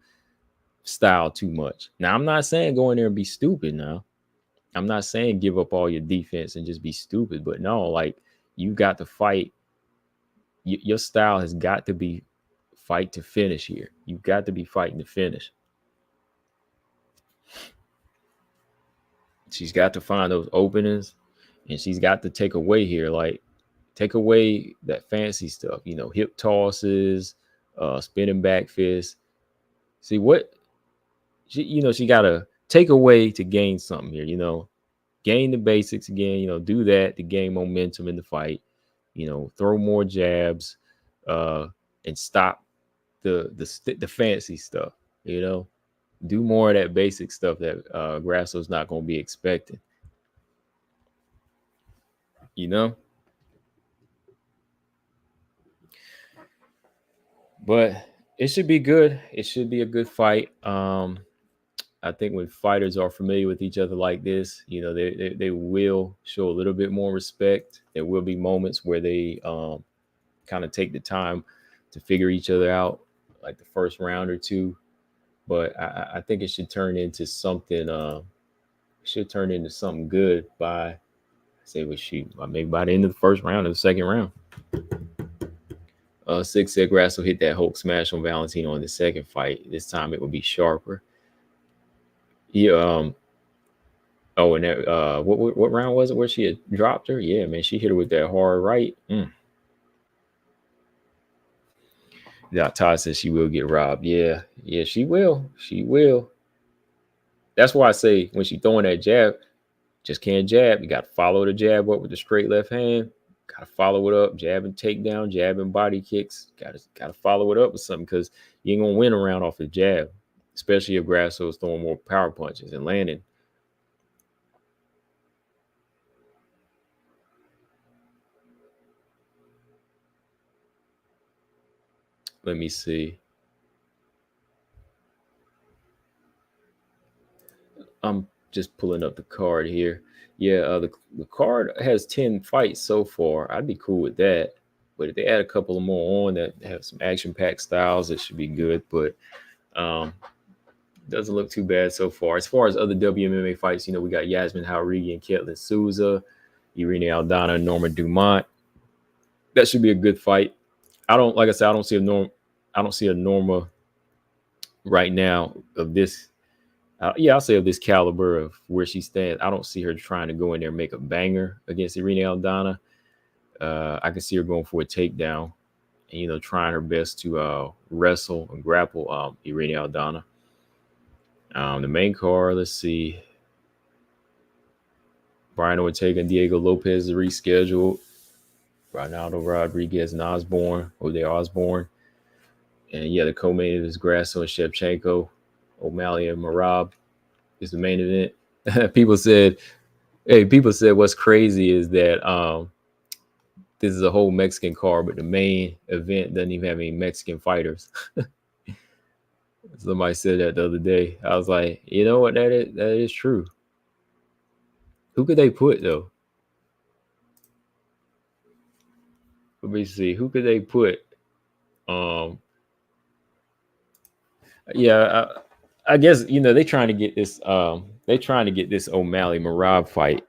style too much. Now, I'm not saying go in there and be stupid now. I'm not saying give up all your defense and just be stupid, but no, like you got to fight. Your style has got to be fight to finish here. You've got to be fighting to finish. She's got to find those openings and she's got to take away here, like take away that fancy stuff, hip tosses, spinning back fists. See what she got to take away to gain something here. Gain the basics again. Do that to gain momentum in the fight. Throw more jabs, and stop the fancy stuff. Do more of that basic stuff that Grasso's not going to be expecting. You know. But it should be good. It should be a good fight. I think when fighters are familiar with each other like this, they will show a little bit more respect. There will be moments where they kind of take the time to figure each other out, like the first round or two. But I think it should turn into something. Should turn into something good by, say, maybe by the end of the first round or the second round. Six said Grasso hit that Hulk smash on Valentino in the second fight. This time it will be sharper. Yeah. Oh, and that what round was it where she had dropped her? Yeah, man, she hit her with that hard right. Yeah, Todd says she will get robbed. Yeah, she will. She will. That's why I say when she throwing that jab, just can't jab. You got to follow the jab up with the straight left hand. Got to follow it up, jab and takedown, jab and body kicks. Got to follow it up with something because you ain't gonna win a round off the jab, especially if Grasso is throwing more power punches and landing. Let me see. I'm just pulling up the card here. Yeah, the card has 10 fights so far. I'd be cool with that. But if they add a couple of more on that have some action-packed styles, it should be good. But doesn't look too bad so far. As far as other WMMA fights, we got Yasmin Jauregui and Ketlin Souza, Irene Aldana, and Norma Dumont. That should be a good fight. Like I said, I don't see a Norma right now of this. I'll say of this caliber of where she stands. I don't see her trying to go in there and make a banger against Irene Aldana. I can see her going for a takedown and, trying her best to wrestle and grapple Irene Aldana. The main card, let's see. Brian Ortega and Diego Lopez is rescheduled. Ronaldo Rodriguez and Osborne. And yeah, the co-main event is Grasso and Shevchenko. O'Malley and Merab is the main event. People said what's crazy is that this is a whole Mexican card, but the main event doesn't even have any Mexican fighters. Somebody said that the other day. I was like, you know what? That is true. Who could they put though? Let me see. Who could they put? Yeah, I guess they're trying to get this. They're trying to get this O'Malley Merab fight.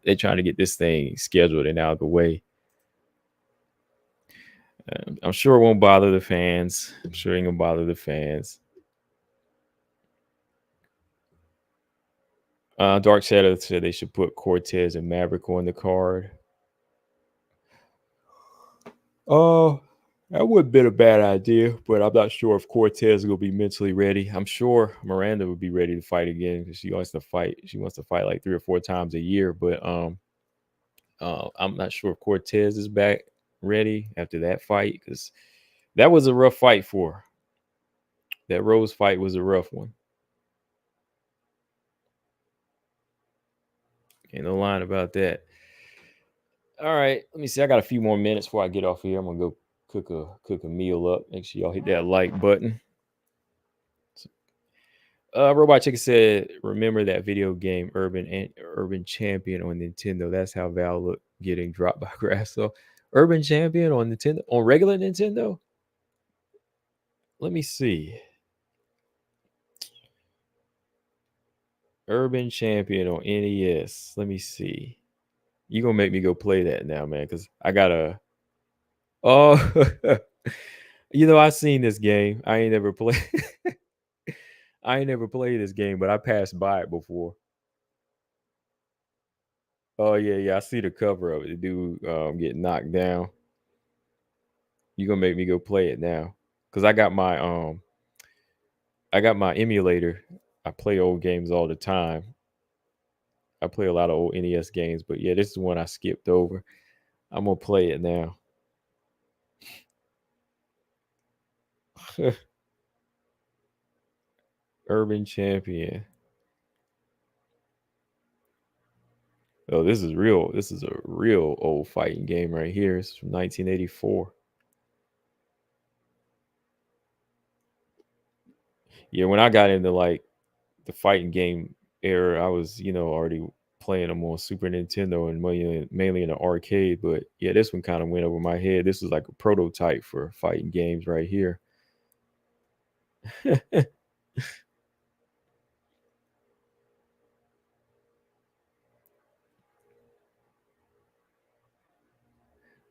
They're trying to get this thing scheduled and out of the way. I'm sure it won't bother the fans. I'm sure it ain't gonna bother the fans. Dark Shadow said they should put Cortez and Maverick on the card. Oh, that would have been a bad idea, but I'm not sure if Cortez will be mentally ready. I'm sure Miranda would be ready to fight again because she wants to fight. She wants to fight like 3 or 4 times a year, but I'm not sure if Cortez is back ready after that fight because that was a rough fight for her. That Rose fight was a rough one. Ain't no line about that. All right, let me see. I got a few more minutes before I get off here. I'm gonna go cook a meal up. Make sure y'all hit that like button. Robot Chicken said, "Remember that video game Urban Champion on Nintendo? That's how Val looked getting dropped by Grasso. Urban Champion on Nintendo, on regular Nintendo. Let me see. Urban Champion on NES. Let me see. You gonna make me go play that now, man? Because I gotta. Oh, I seen this game. I ain't never played. I ain't never played this game, but I passed by it before. Oh yeah. I see the cover of it. The dude get knocked down. You gonna make me go play it now? Cause I got my emulator I play old games all the time. I play a lot of old NES games, but yeah, this is one I skipped over. I'm gonna play it now. Urban Champion. Oh, this is real. This is a real old fighting game right here. It's from 1984. Yeah, when I got into like the fighting game era, I was, already playing them on Super Nintendo and mainly in the arcade. But yeah, this one kind of went over my head. This was like a prototype for fighting games right here.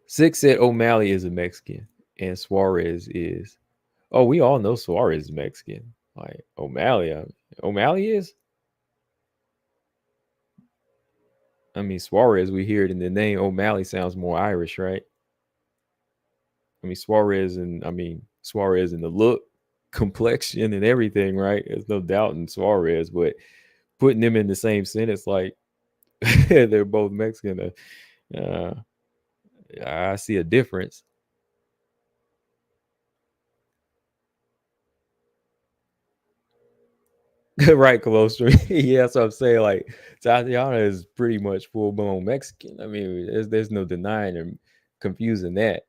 6 said O'Malley is a Mexican and Suarez is. Oh, we all know Suarez is Mexican. Like O'Malley, O'Malley is. I mean, Suarez, we hear it in the name. O'Malley sounds more Irish, right? I mean, Suarez in the look, complexion, and everything, right? There's no doubt in Suarez, but putting them in the same sentence, like they're both Mexican, uh, I see a difference. Right, closer. Yeah, that's what I'm saying. Like Tatiana is pretty much full blown Mexican. I mean, there's no denying and confusing that.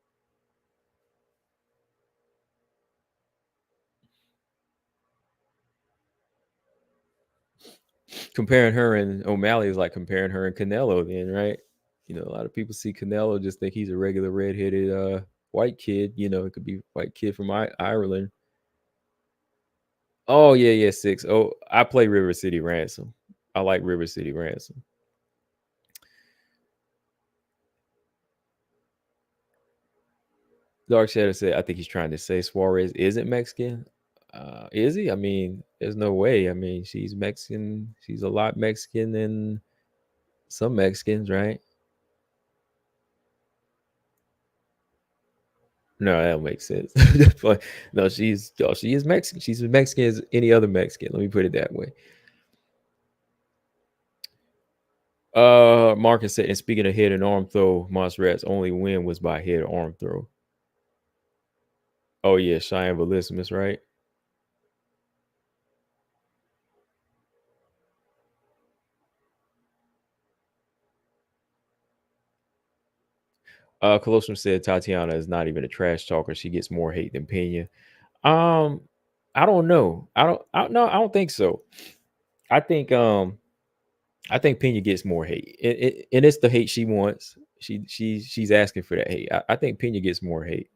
Comparing her and O'Malley is like comparing her and Canelo, then, right? A lot of people see Canelo just think he's a regular redheaded white kid. It could be white kid from Ireland. Oh yeah, yeah, 6. Oh, I play River City Ransom. I like River City Ransom. Dark Shadow said, I think he's trying to say Suarez isn't Mexican. Is he? I mean, there's no way. I mean, she's Mexican. She's a lot Mexican than some Mexicans, right? No, that don't make sense. But no, she is Mexican. She's as Mexican as any other Mexican. Let me put it that way. Marcus said, and speaking of head and arm throw, Montserrat's only win was by head arm throw. Oh yeah, Cheyenne Velismus, right? Colossus said Tatiana is not even a trash talker. She gets more hate than Pena. Um, I don't know. No, I don't think so. I think I think Pena gets more hate. And it's the hate she wants. She's asking for that hate. I think Pena gets more hate.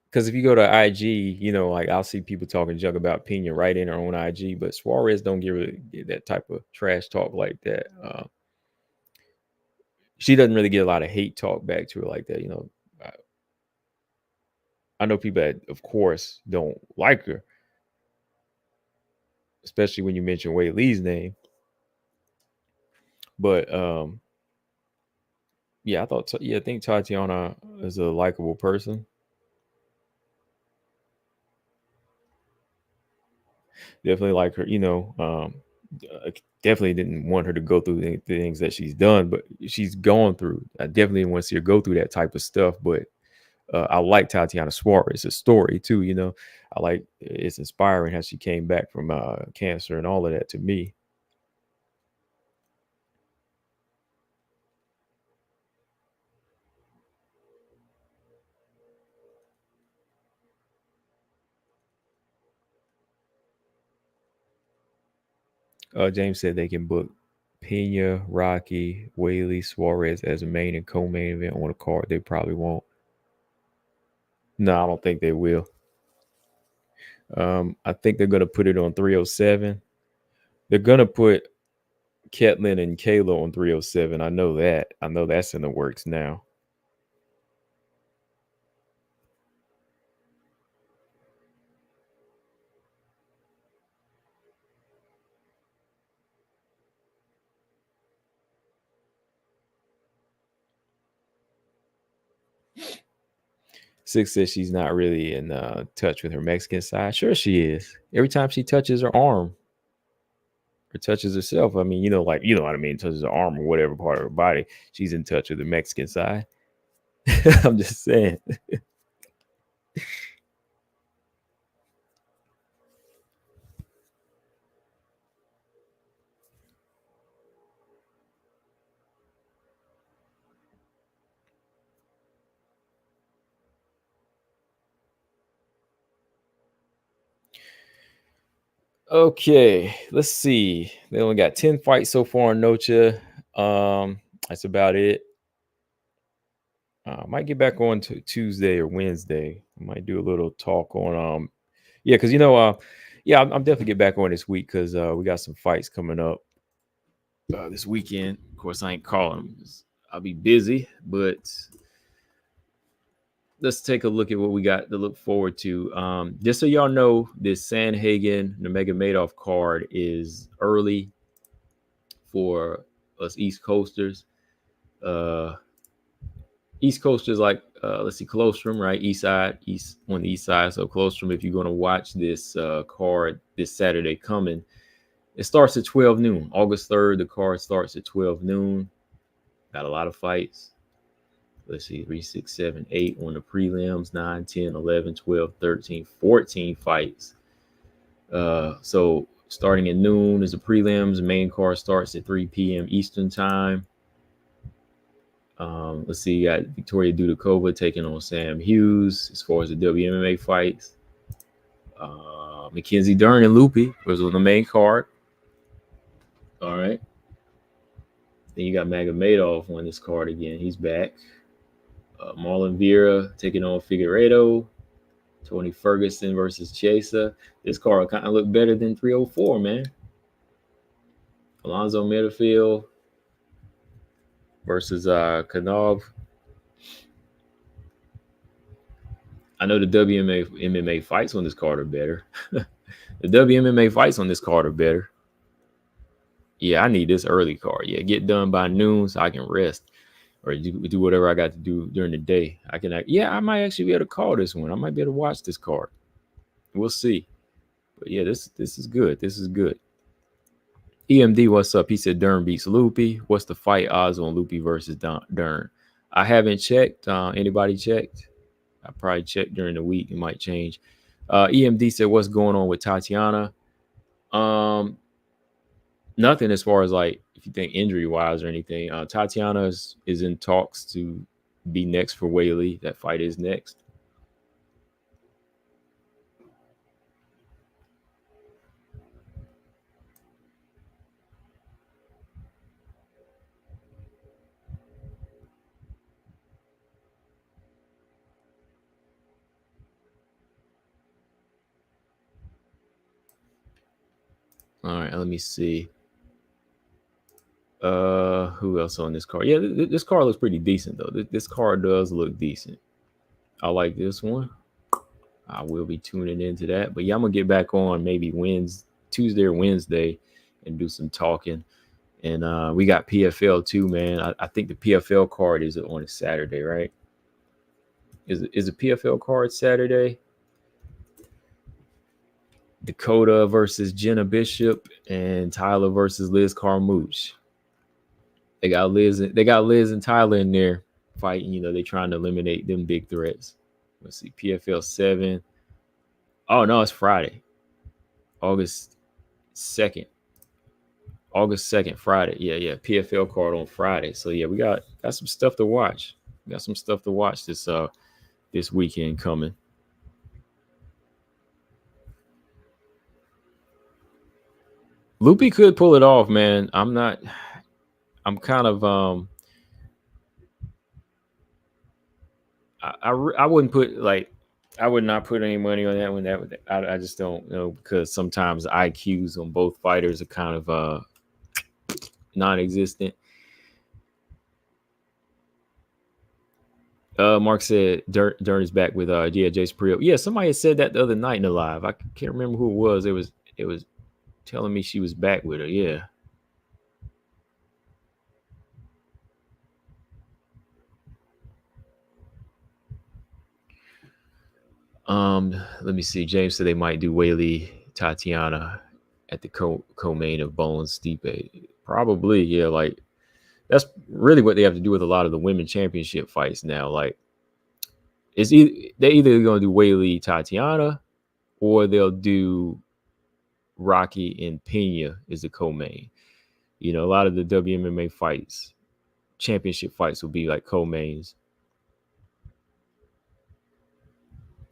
Because if you go to IG, like I'll see people talking junk about Pena right in her own IG, but Suarez don't give that type of trash talk like that. She doesn't really get a lot of hate talk back to her like that. I, I know people that, of course, don't like her, especially when you mention Wei Lee's name. But yeah, I think Tatiana is a likable person. Definitely like her. Definitely didn't want her to go through the things that she's done, but she's gone through. I definitely didn't want to see her go through that type of stuff. But I like Tatiana Suarez's story too. I like it's inspiring how she came back from cancer and all of that to me. James said they can book Pena, Rocky, Whaley, Suarez as a main and co-main event on a card. They probably won't. No, I don't think they will. I think they're gonna put it on 307. They're gonna put Ketlin and Kayla on 307. I know that. I know that's in the works now. Six says she's not really in touch with her Mexican side. Sure, she is. Every time she touches her arm or touches herself, I mean, like you know what I mean, touches her arm or whatever part of her body, she's in touch with the Mexican side. I'm just saying. Okay, let's see. They only got 10 fights so far in Nocha. That's about it. Might get back on to Tuesday or Wednesday. I might do a little talk on yeah, because yeah, I'm definitely get back on this week because we got some fights coming up this weekend. Of course, I ain't calling 'cause I'll be busy, but let's take a look at what we got to look forward to. Just so y'all know, this Sanhagen Nurmagomedov card is early for us East Coasters. East Coasters like let's see, Colostrum, right? East on the east side. So Colostrum, if you're going to watch this card this Saturday coming, it starts at 12 noon. August 3rd, the card starts at 12 noon. Got a lot of fights. Let's see, 3, 6, 7, 8 on the prelims, 9, 10, 11, 12, 13, 14 fights. So starting at noon is the prelims. The main card starts at 3 p.m. Eastern time. Let's see, you got Victoria Dudakova taking on Sam Hughes as far as the WMMA fights. Mackenzie Dern and Loopy was on the main card. All right. Then you got Magomedov on this card again. He's back. Marlon Vera taking on Figueiredo. Tony Ferguson versus Chiesa. This card kind of looked better than 304, man. Alonzo Metafield versus Kanov. I know the WMMA fights on this card are better. The WMMA fights on this card are better. Yeah, I need this early card. Yeah, get done by noon so I can rest or do whatever I got to do during the day. I might actually be able to call this one. I might be able to watch this card. We'll see. But yeah, this is good. This is good. EMD, what's up? He said Dern beats Loopy. What's the fight odds on Loopy versus Dern? I haven't checked. Anybody checked? I probably checked during the week. It might change. EMD said, what's going on with Tatiana? Nothing as far as like if you think injury wise or anything. Tatiana is in talks to be next for Whaley. That fight is next. All right, let me see. Who else on this card? Yeah, this card looks pretty decent though. This card does look decent. I like this one. I will be tuning into that. But yeah, I'm gonna get back on maybe Tuesday or Wednesday and do some talking. And we got PFL too, man. I think the PFL card is on a Saturday, right? Is the PFL card Saturday? Dakota versus Jenna Bishop and Tyler versus Liz Carmouche. They got Liz and Tyler in there fighting. They're trying to eliminate them big threats. Let's see, PFL 7. Oh no, it's Friday, August 2nd. August 2nd, Friday. Yeah. PFL card on Friday. So yeah, we got some stuff to watch. We got some stuff to watch this weekend coming. Loopy could pull it off, man. I'm kind of I wouldn't put I would not put any money on that one. I just don't know because sometimes IQs on both fighters are kind of non-existent. Mark said Dern is back with Jace Priel. Yeah, somebody had said that the other night in the live. I can't remember who it was. It was telling me she was back with her. Yeah. Let me see. James said they might do Whaley Tatiana at the co-main of Bones Stipe. Probably, yeah. Like that's really what they have to do with a lot of the women championship fights now. Like they either going to do Whaley Tatiana or they'll do Rocky and Pena is the co-main. You know, a lot of the WMMA fights, championship fights will be like co-mains.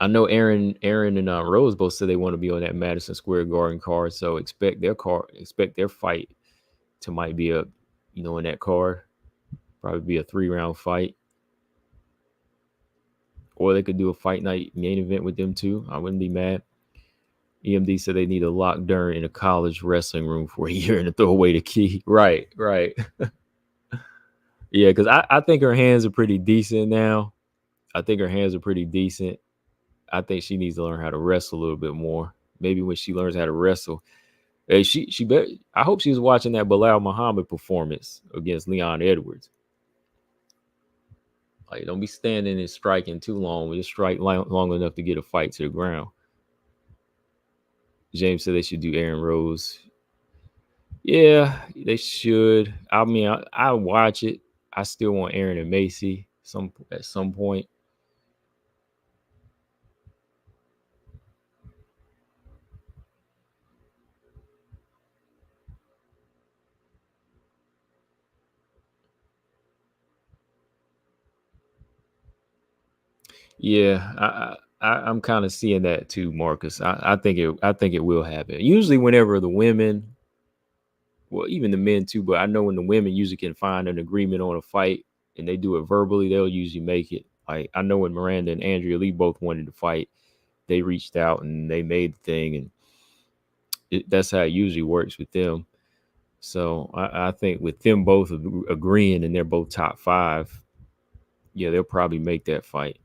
I know Aaron and Rose both said they want to be on that Madison Square Garden card, so expect their fight to might be a, you know, in that card, probably be a 3-round fight, or they could do a fight night main event with them too. I wouldn't be mad. EMD said they need a lock Dern in a college wrestling room for a year and to throw away the key. Right, right. Yeah, because I think her hands are pretty decent now. I think her hands are pretty decent. I think she needs to learn how to wrestle a little bit more. Maybe when she learns how to wrestle, hey, she bet. I hope she was watching that Bilal Muhammad performance against Leon Edwards. Like, don't be standing and striking too long. Just strike long enough to get a fight to the ground. James said they should do Aaron Rose. Yeah, they should. I mean, I watch it. I still want Aaron and Macy at some point. Yeah, I'm kind of seeing that too, Marcus. I think it will happen. Usually, whenever the women, well, even the men too, but I know when the women usually can find an agreement on a fight and they do it verbally, they'll usually make it. Like I know when Miranda and Andrea Lee both wanted to fight, they reached out and they made the thing, and that's how it usually works with them. So I think with them both agreeing and they're both top 5, yeah, they'll probably make that fight.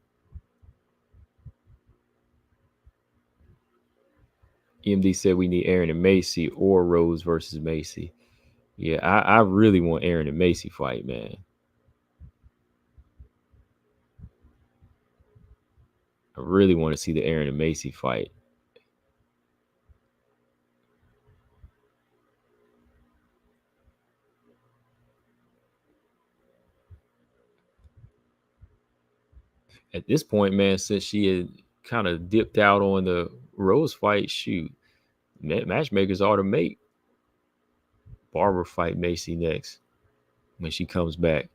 EMD said we need Aaron and Macy or Rose versus Macy. Yeah, I really want Aaron and Macy fight, man. I really want to see the Aaron and Macy fight. At this point, man, since she had kind of dipped out on the Rose fight, shoot, matchmakers ought to make Barber fight Macy next when she comes back.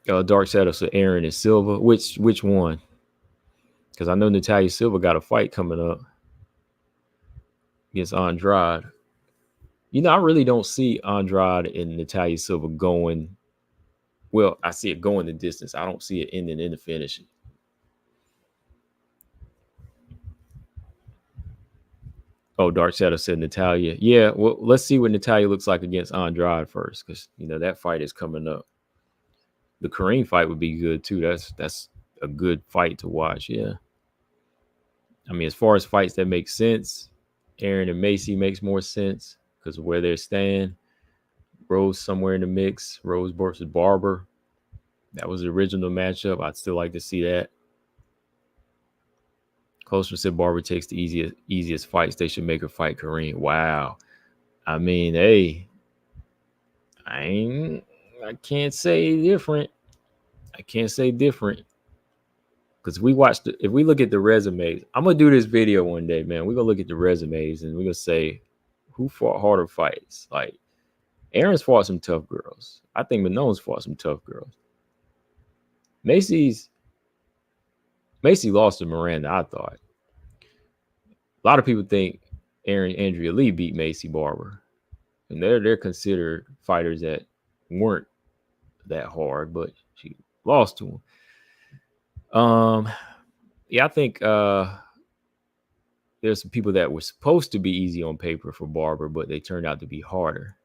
Dark Shadow, so Aaron and Silva. Which one? Because I know Natalia Silva got a fight coming up against Andrade. You know, I really don't see Andrade and Natalia Silva going. Well, I see it going the distance. I don't see it ending in the finish. Oh, Dark Shadow said Natalia. Yeah, well, let's see what Natalia looks like against Andrade first, because you know that fight is coming up. The Kareem fight would be good too. That's a good fight to watch. Yeah, I mean, as far as fights that make sense, Aaron and Macy makes more sense because of where they're staying. Rose somewhere in the mix. Rose versus Barber. That was the original matchup. I'd still like to see that. Closer said Barber takes the easiest fights. They should make her fight Kareem. Wow. I mean, hey, I can't say different. I can't say different. Because if we look at the resumes, I'm gonna do this video one day, man. We're gonna look at the resumes and we're gonna say who fought harder fights. Like Aaron's fought some tough girls. I think Manone's fought some tough girls. Macy lost to Miranda, I thought. A lot of people think Andrea Lee beat Macy Barber. And they're considered fighters that weren't that hard, but she lost to him. Yeah, I think there's some people that were supposed to be easy on paper for Barber, but they turned out to be harder.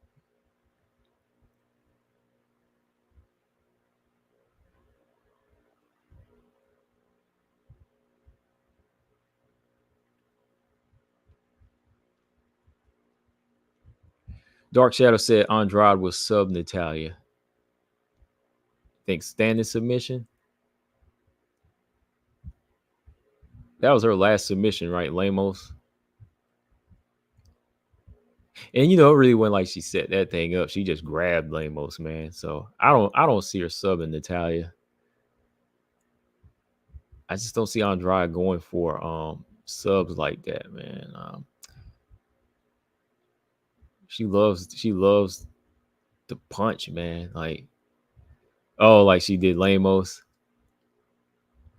Dark Shadow said Andrade was sub Natalia. Think standing submission? That was her last submission, right, Lemos? And it really wasn't like she set that thing up. She just grabbed Lemos, man. So I don't see her subbing Natalia. I just don't see Andrade going for subs like that, man. She loves the punch, man. Like, oh, like she did Lemos.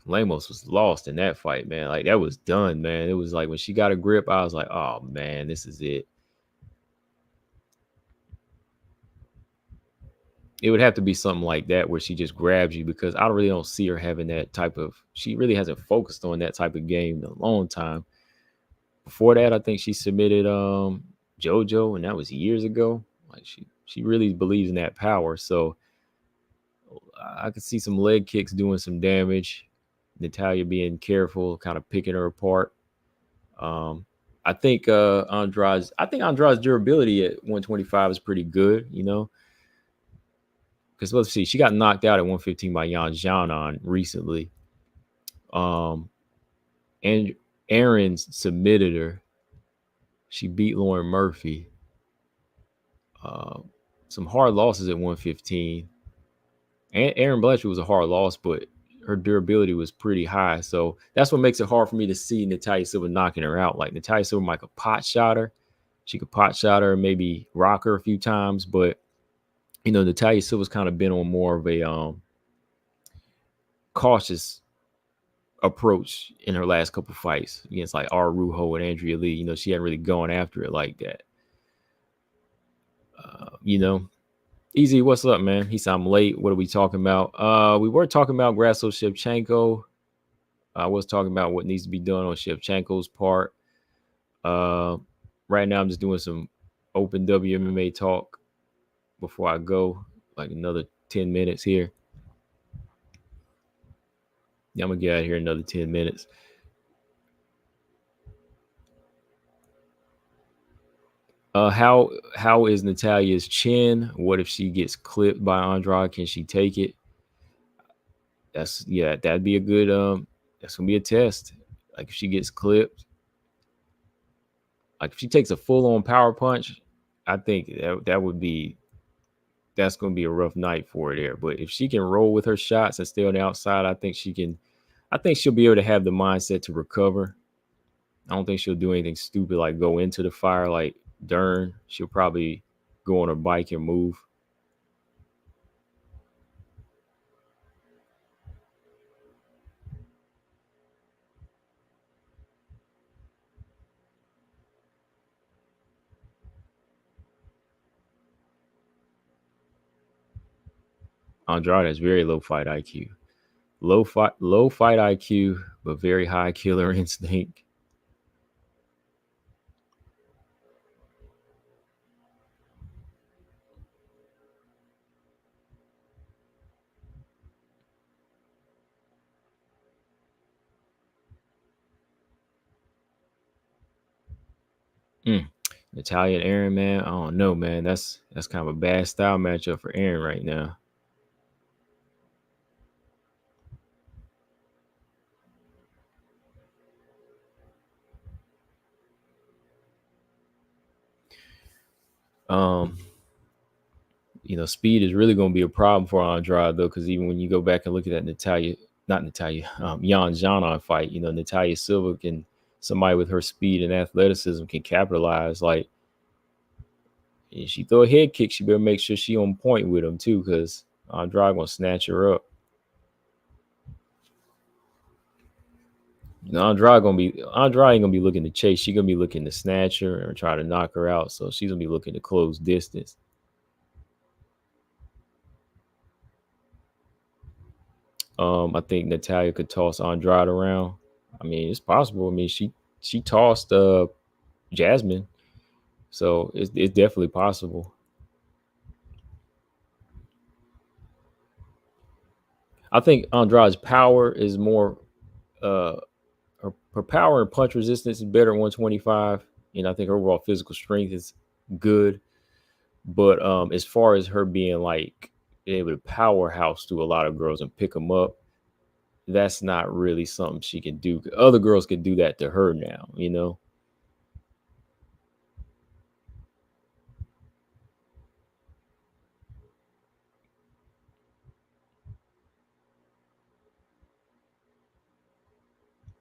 Lemos was lost in that fight, man. Like, that was done, man. It was like when she got a grip, I was like, oh man, this is it. It would have to be something like that where she just grabs you, because I really don't see her having that type of. She really hasn't focused on that type of game in a long time. Before that, I think she submitted JoJo, and that was years ago. Like, she really believes in that power. So I could see some leg kicks doing some damage. Natalia being careful, kind of picking her apart. Um, I think Andrade's durability at 125 is pretty good, because let's see, she got knocked out at 115 by Yan Xiaonan recently. And Aaron's submitted her. She beat Lauren Murphy. Some hard losses at 115. And Aaron Blanchard was a hard loss, but her durability was pretty high. So that's what makes it hard for me to see Natalia Silva knocking her out. Like, Natalia Silva might have pot shot her. She could pot shot her, maybe rock her a few times, but Natalia Silva's kind of been on more of a cautious approach in her last couple fights against like Rujo and Andrea Lee. She hadn't really gone after it like that. Easy, what's up, man? He said I'm late. What are we talking about? We were talking about Grasso Shevchenko. I was talking about what needs to be done on Shevchenko's part. Right now, I'm just doing some open WMMA talk before I go, like another 10 minutes here. Yeah, I'm gonna get out of here another 10 minutes. How is Natalia's chin? What if she gets clipped by Andrade? Can she take it? That'd be a good that's gonna be a test. Like, if she gets clipped, like if she takes a full-on power punch, I think that's gonna be a rough night for her there. But if she can roll with her shots and stay on the outside, I think she'll be able to have the mindset to recover. I don't think she'll do anything stupid like go into the fire like Dern. She'll probably go on her bike and move. Andrade has very low fight IQ. Low fight IQ, but very high killer instinct. Mm. Natalia and Aaron, man. I don't know, man. That's kind of a bad style matchup for Aaron right now. Um, speed is really going to be a problem for Andrade though, because even when you go back and look at that Yan Xiaonan fight, Natalia Silva somebody with her speed and athleticism can capitalize. Like, if she throw a head kick, she better make sure she on point with him too, because Andrade gonna snatch her up. Andrade ain't gonna be looking to chase. She gonna be looking to snatch her and try to knock her out. So she's gonna be looking to close distance. I think Natalia could toss Andrade around. I mean, it's possible. I mean, she tossed Jasmine, so it's definitely possible. I think Andrade's power is more her power and punch resistance is better at 125. I think her overall physical strength is good. But as far as her being like able to powerhouse through a lot of girls and pick them up, that's not really something she can do. Other girls can do that to her now, you know.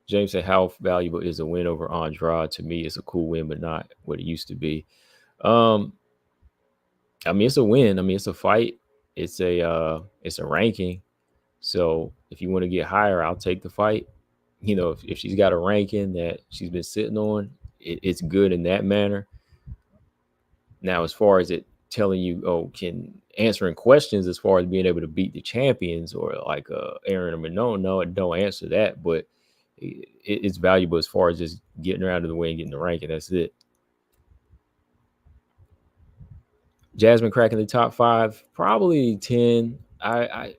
James said, "How valuable is a win over Andrade? To me, it's a cool win, but not what it used to be." Um, I mean, it's a win. I mean, it's a fight. It's a ranking. So if you want to get higher, I'll take the fight. You know, if she's got a ranking that she's been sitting on, it's good in that manner. Now, as far as it telling you, oh, can answering questions as far as being able to beat the champions or like Aaron or Manon, no, it don't answer that. But it's valuable as far as just getting her out of the way and getting the ranking. That's it. Jasmine cracking the top five, probably 10. I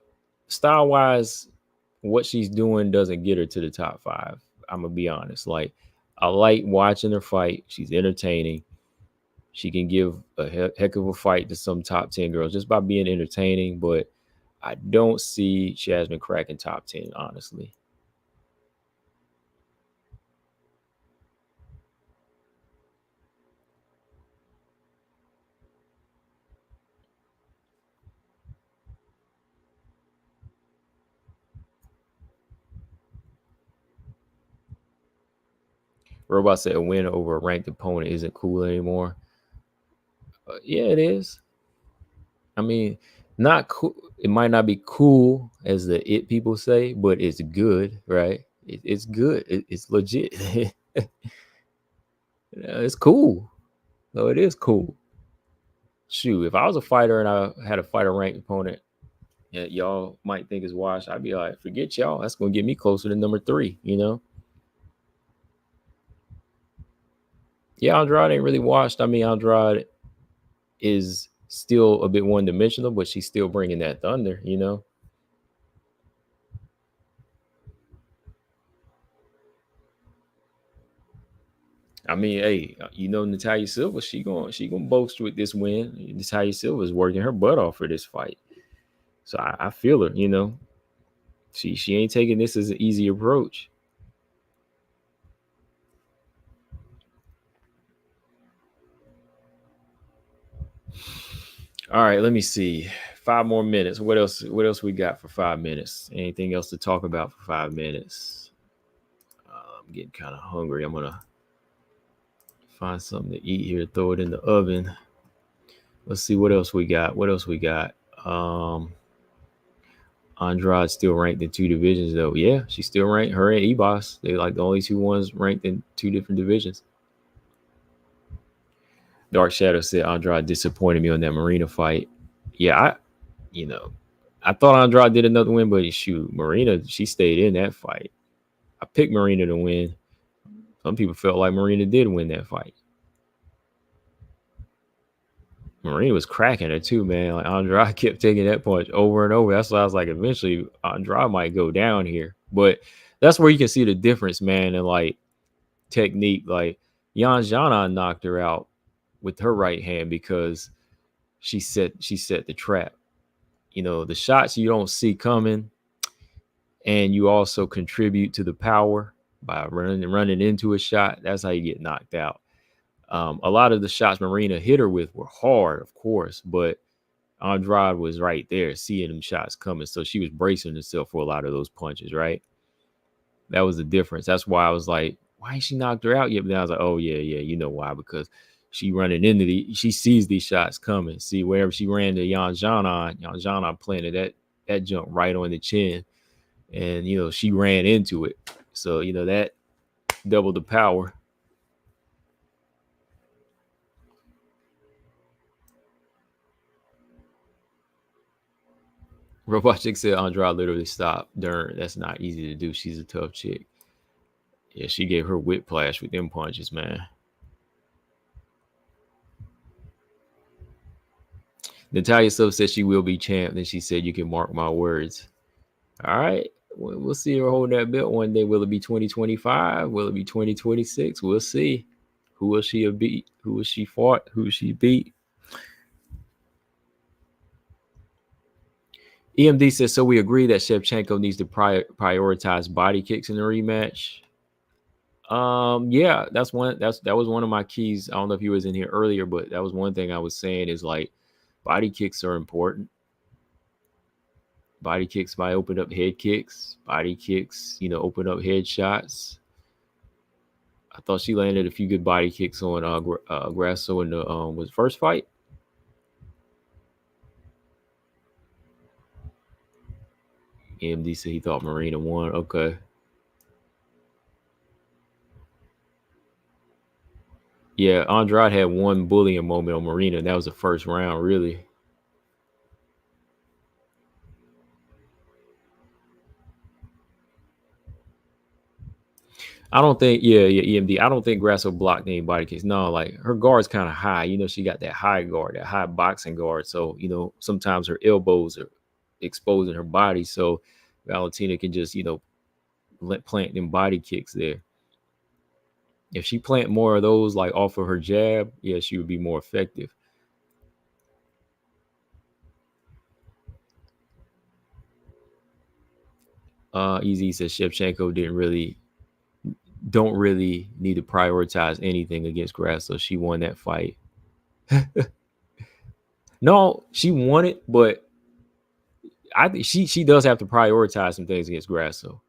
style wise, what she's doing doesn't get her to the top five. I'm gonna be honest. Like I like watching her fight. She's entertaining. She can give a heck of a fight to some top 10 girls just by being entertaining, but I don't see Jasmine cracking top 10, honestly. Robot said a win over a ranked opponent isn't cool anymore. Yeah, it is. I mean, not cool. It might not be cool as the it people say, but it's good, right? It's good. It's legit. It's cool. So it is cool. Shoot, if I was a fighter and I had a fighter ranked opponent that y'all might think is washed, I'd be like, forget y'all. That's gonna get me closer to number three. You know? Yeah, Andrade ain't really washed. I mean, Andrade is still a bit one dimensional, but she's still bringing that thunder. You know? I mean, hey, you know Natalia Silva, she gonna boast with this win. Natalia Silva is working her butt off for this fight, so I feel her. You know, she ain't taking this as an easy approach. All right, let me see. 5 more minutes. What else? What else we got for 5 minutes? Anything else to talk about for 5 minutes? I'm getting kind of hungry. I'm gonna find something to eat here. Throw it in the oven. Let's see what else we got. What else we got? Andrade still ranked in two divisions though. Yeah, she's still ranked. Her and Ebos, they like the only two ones ranked in two different divisions. Dark Shadow said Andrade disappointed me on that Marina fight. Yeah, you know, I thought Andrade did another win, but shoot, Marina, she stayed in that fight. I picked Marina to win. Some people felt like Marina did win that fight. Marina was cracking her too, man. Like Andrade kept taking that punch over and over. That's why I was like, eventually Andrade might go down here. But that's where you can see the difference, man, and like technique. Like Yan Jana knocked her out with her right hand because she set the trap. You know, the shots you don't see coming, and you also contribute to the power by running into a shot. That's how you get knocked out. A lot of the shots Marina hit her with were hard, of course, but Andrade was right there seeing them shots coming. So she was bracing herself for a lot of those punches, right? That was the difference. That's why I was like, why ain't she knocked her out yet? But then I was like, oh, yeah, yeah, you know why? Because she sees these shots coming. See, wherever she ran to Yan Jana planted that jump right on the chin. And, you know, she ran into it. So, you know, that doubled the power. Robot Chick said Andrade literally stopped Dern. That's not easy to do. She's a tough chick. Yeah, she gave her whiplash with them punches, man. Natalia Sub said she will be champ. Then she said, you can mark my words. All right. We'll see her hold that belt one day. Will it be 2025? Will it be 2026? We'll see. Who will she beat? Who will she fought? Who will she beat? EMD says, so we agree that Shevchenko needs to prioritize body kicks in the rematch. Yeah, that was one of my keys. I don't know if he was in here earlier, but that was one thing I was saying is like body kicks are important. Body kicks might open up head kicks. Body kicks, open up head shots. I thought she landed a few good body kicks on Grasso in the was first fight. MD said he thought Marina won. Okay. Yeah, Andrade had one bullying moment on Marina. And that was the first round, really. I don't think, yeah, EMD. I don't think Grasso blocked any body kicks. No, like her guard's kind of high. She got that high guard, that high boxing guard. So, sometimes her elbows are exposing her body. So Valentina can just, plant them body kicks there. If she plant more of those, like off of her jab, yeah, she would be more effective. Easy says Shevchenko don't really need to prioritize anything against Grasso. She won that fight. No, she won it, but I think she does have to prioritize some things against Grasso.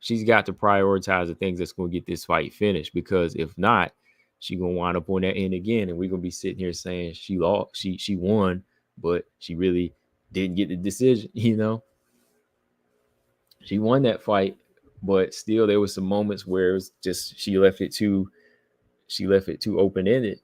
She's got to prioritize the things that's going to get this fight finished, because if not, she's gonna wind up on that end again, and we're gonna be sitting here saying she lost, she won, but she really didn't get the decision. She won that fight, but still there was some moments where it was just she left it too open ended.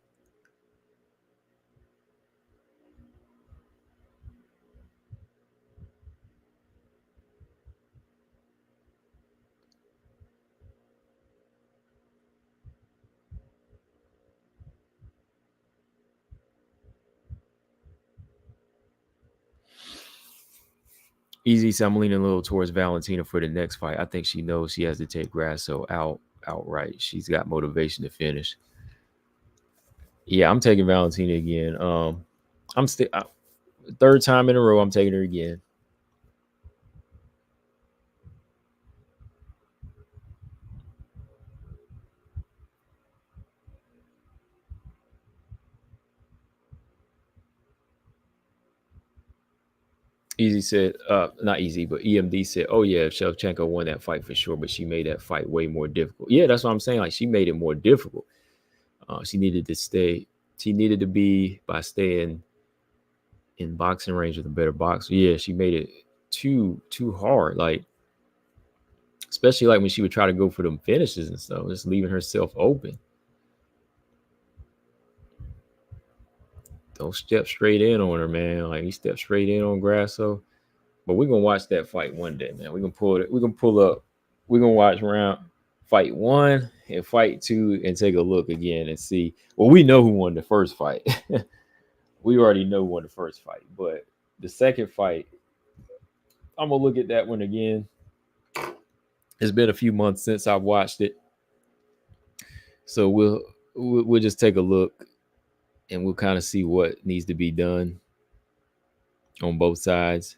Easy, so I'm leaning a little towards Valentina for the next fight. I think she knows she has to take Grasso outright. She's got motivation to finish. Yeah, I'm taking Valentina again. I'm still third time in a row. I'm taking her again. Easy said, not easy, but EMD said, oh yeah, Shevchenko won that fight for sure, but she made that fight way more difficult. Yeah, that's what I'm saying. Like she made it more difficult. She needed to stay. She needed to be by staying in boxing range with a better boxer. Yeah, she made it too hard. Like especially like when she would try to go for them finishes and stuff, just leaving herself open. Don't step straight in on her, man. Like you step straight in on Grasso. But we're gonna watch that fight one day, man. We're gonna pull it. We're gonna pull up. We're gonna watch round fight one and fight two and take a look again and see. Well, we know who won the first fight. We already know who won the first fight, but the second fight, I'm gonna look at that one again. It's been a few months since I've watched it, so we'll just take a look and we'll kind of see what needs to be done on both sides.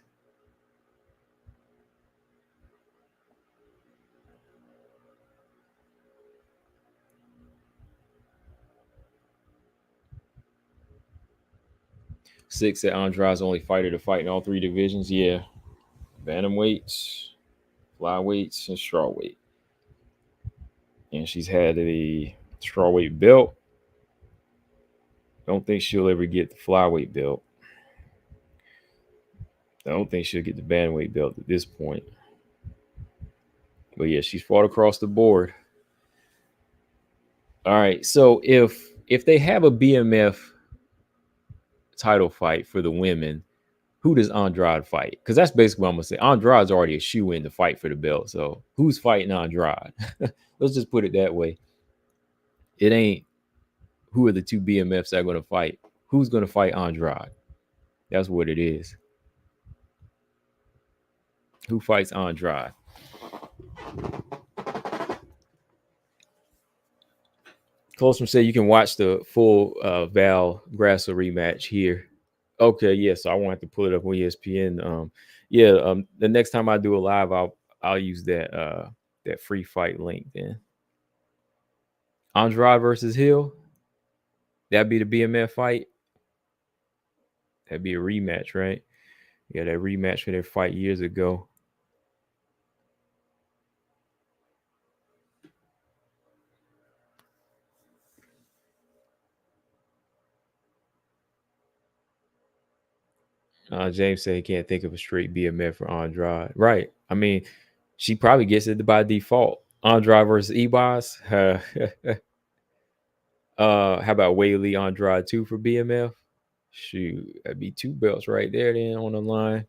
Six at Andrade's only fighter to fight in all three divisions. Yeah, bantamweights, flyweights, and strawweight. And she's had a strawweight belt. Don't think she'll ever get the flyweight belt. I don't think she'll get the bantamweight belt at this point. But yeah, she's fought across the board. All right, so if they have a BMF title fight for the women, who does Andrade fight? Because that's basically what I'm gonna say. Andrade's already a shoe in to fight for the belt. So who's fighting Andrade? Let's just put it that way. It ain't who are the two BMFs that are gonna fight. Who's gonna fight Andrade? That's what it is. Who fights Andrade? Closman said you can watch the full Val Grasso rematch here Okay, yeah. So I won't have to pull it up on ESPN. Yeah. The next time I do a live, I'll use that free fight link then. Andrade versus Hill. That'd be the BMF fight. That'd be a rematch, right? Yeah, that rematch for their fight years ago. James said he can't think of a straight BMF for Andrade. Right. I mean, she probably gets it by default. Andrade versus Ebas. How about Whaley Andrade 2 for BMF? Shoot, that'd be two belts right there then on the line.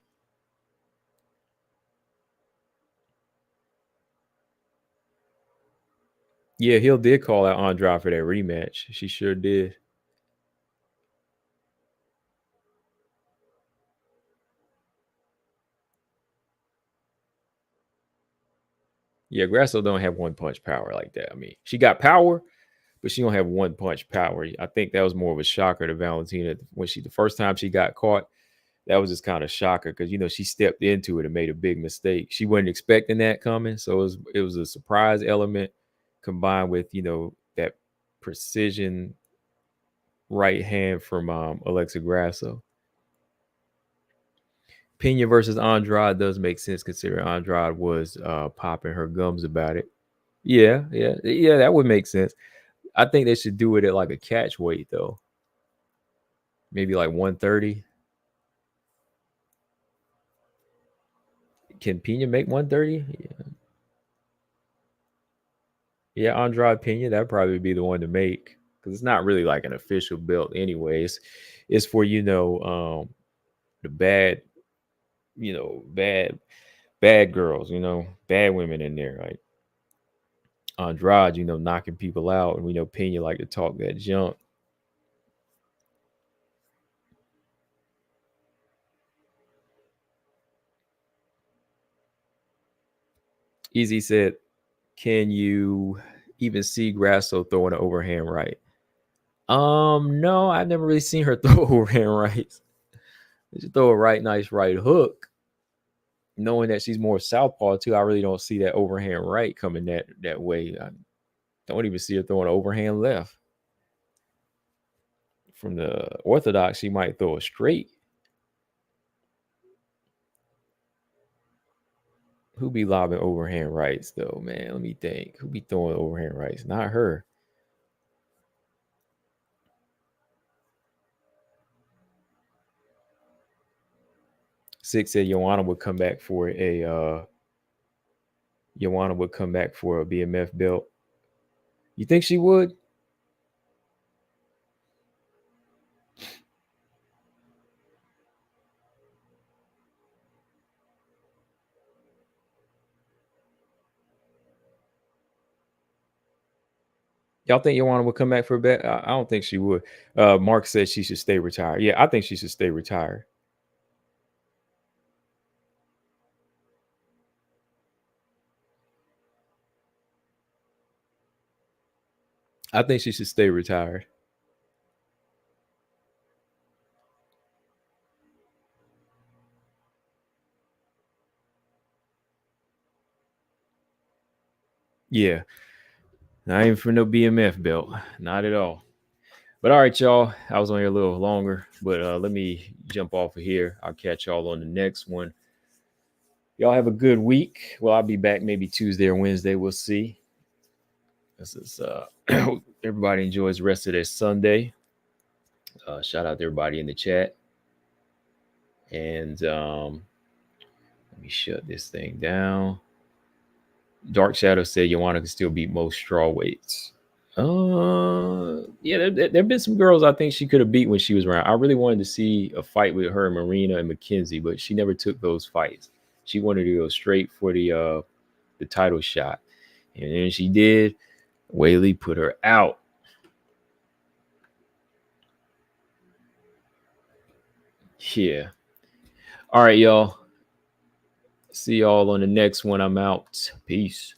Yeah, Hill did call out Andrade for that rematch. She sure did. Yeah, Grasso don't have one punch power like that. I mean, she got power, but she don't have one punch power. I think that was more of a shocker to Valentina when she the first time she got caught. That was just kind of shocker because she stepped into it and made a big mistake. She wasn't expecting that coming, so it was a surprise element combined with that precision right hand from Alexa Grasso. Pena versus Andrade does make sense considering Andrade was popping her gums about it. Yeah, yeah, yeah, that would make sense. I think they should do it at like a catch weight though, maybe like 130. Can Pena make 130? Yeah, Andrade Pena, that'd probably be the one to make because it's not really like an official belt, anyways. It's for the bad, bad girls, bad women in there, like Andrade, knocking people out, and we know Pena like to talk that junk. Easy said, "Can you even see Grasso throwing an overhand right?" No, I've never really seen her throw overhand rights. She throw a nice right hook. Knowing that she's more southpaw too, I really don't see that overhand right coming that way. I don't even see her throwing an overhand left. From the orthodox, she might throw a straight. Who be lobbing overhand rights though, man? Let me think. Who be throwing overhand rights? Not her. Six said Joanna would come back for a BMF belt. You think she would? Y'all think Joanna would come back for a bet? I don't think she would. Mark said she should stay retired. Yeah, I think she should stay retired. I think she should stay retired. Yeah, not even for no BMF belt. Not at all. But all right, y'all. I was on here a little longer, but let me jump off of here. I'll catch y'all on the next one. Y'all have a good week. Well, I'll be back maybe Tuesday or Wednesday. We'll see. This is everybody enjoys the rest of their Sunday. Shout out to everybody in the chat. And let me shut this thing down. Dark Shadow said Joanna can still beat most straw weights. Yeah, there've been some girls I think she could have beat when she was around. I really wanted to see a fight with her, Marina and McKenzie, but she never took those fights. She wanted to go straight for the title shot, and then she did. Whaley put her out. Yeah. All right, y'all. See y'all on the next one. I'm out. Peace.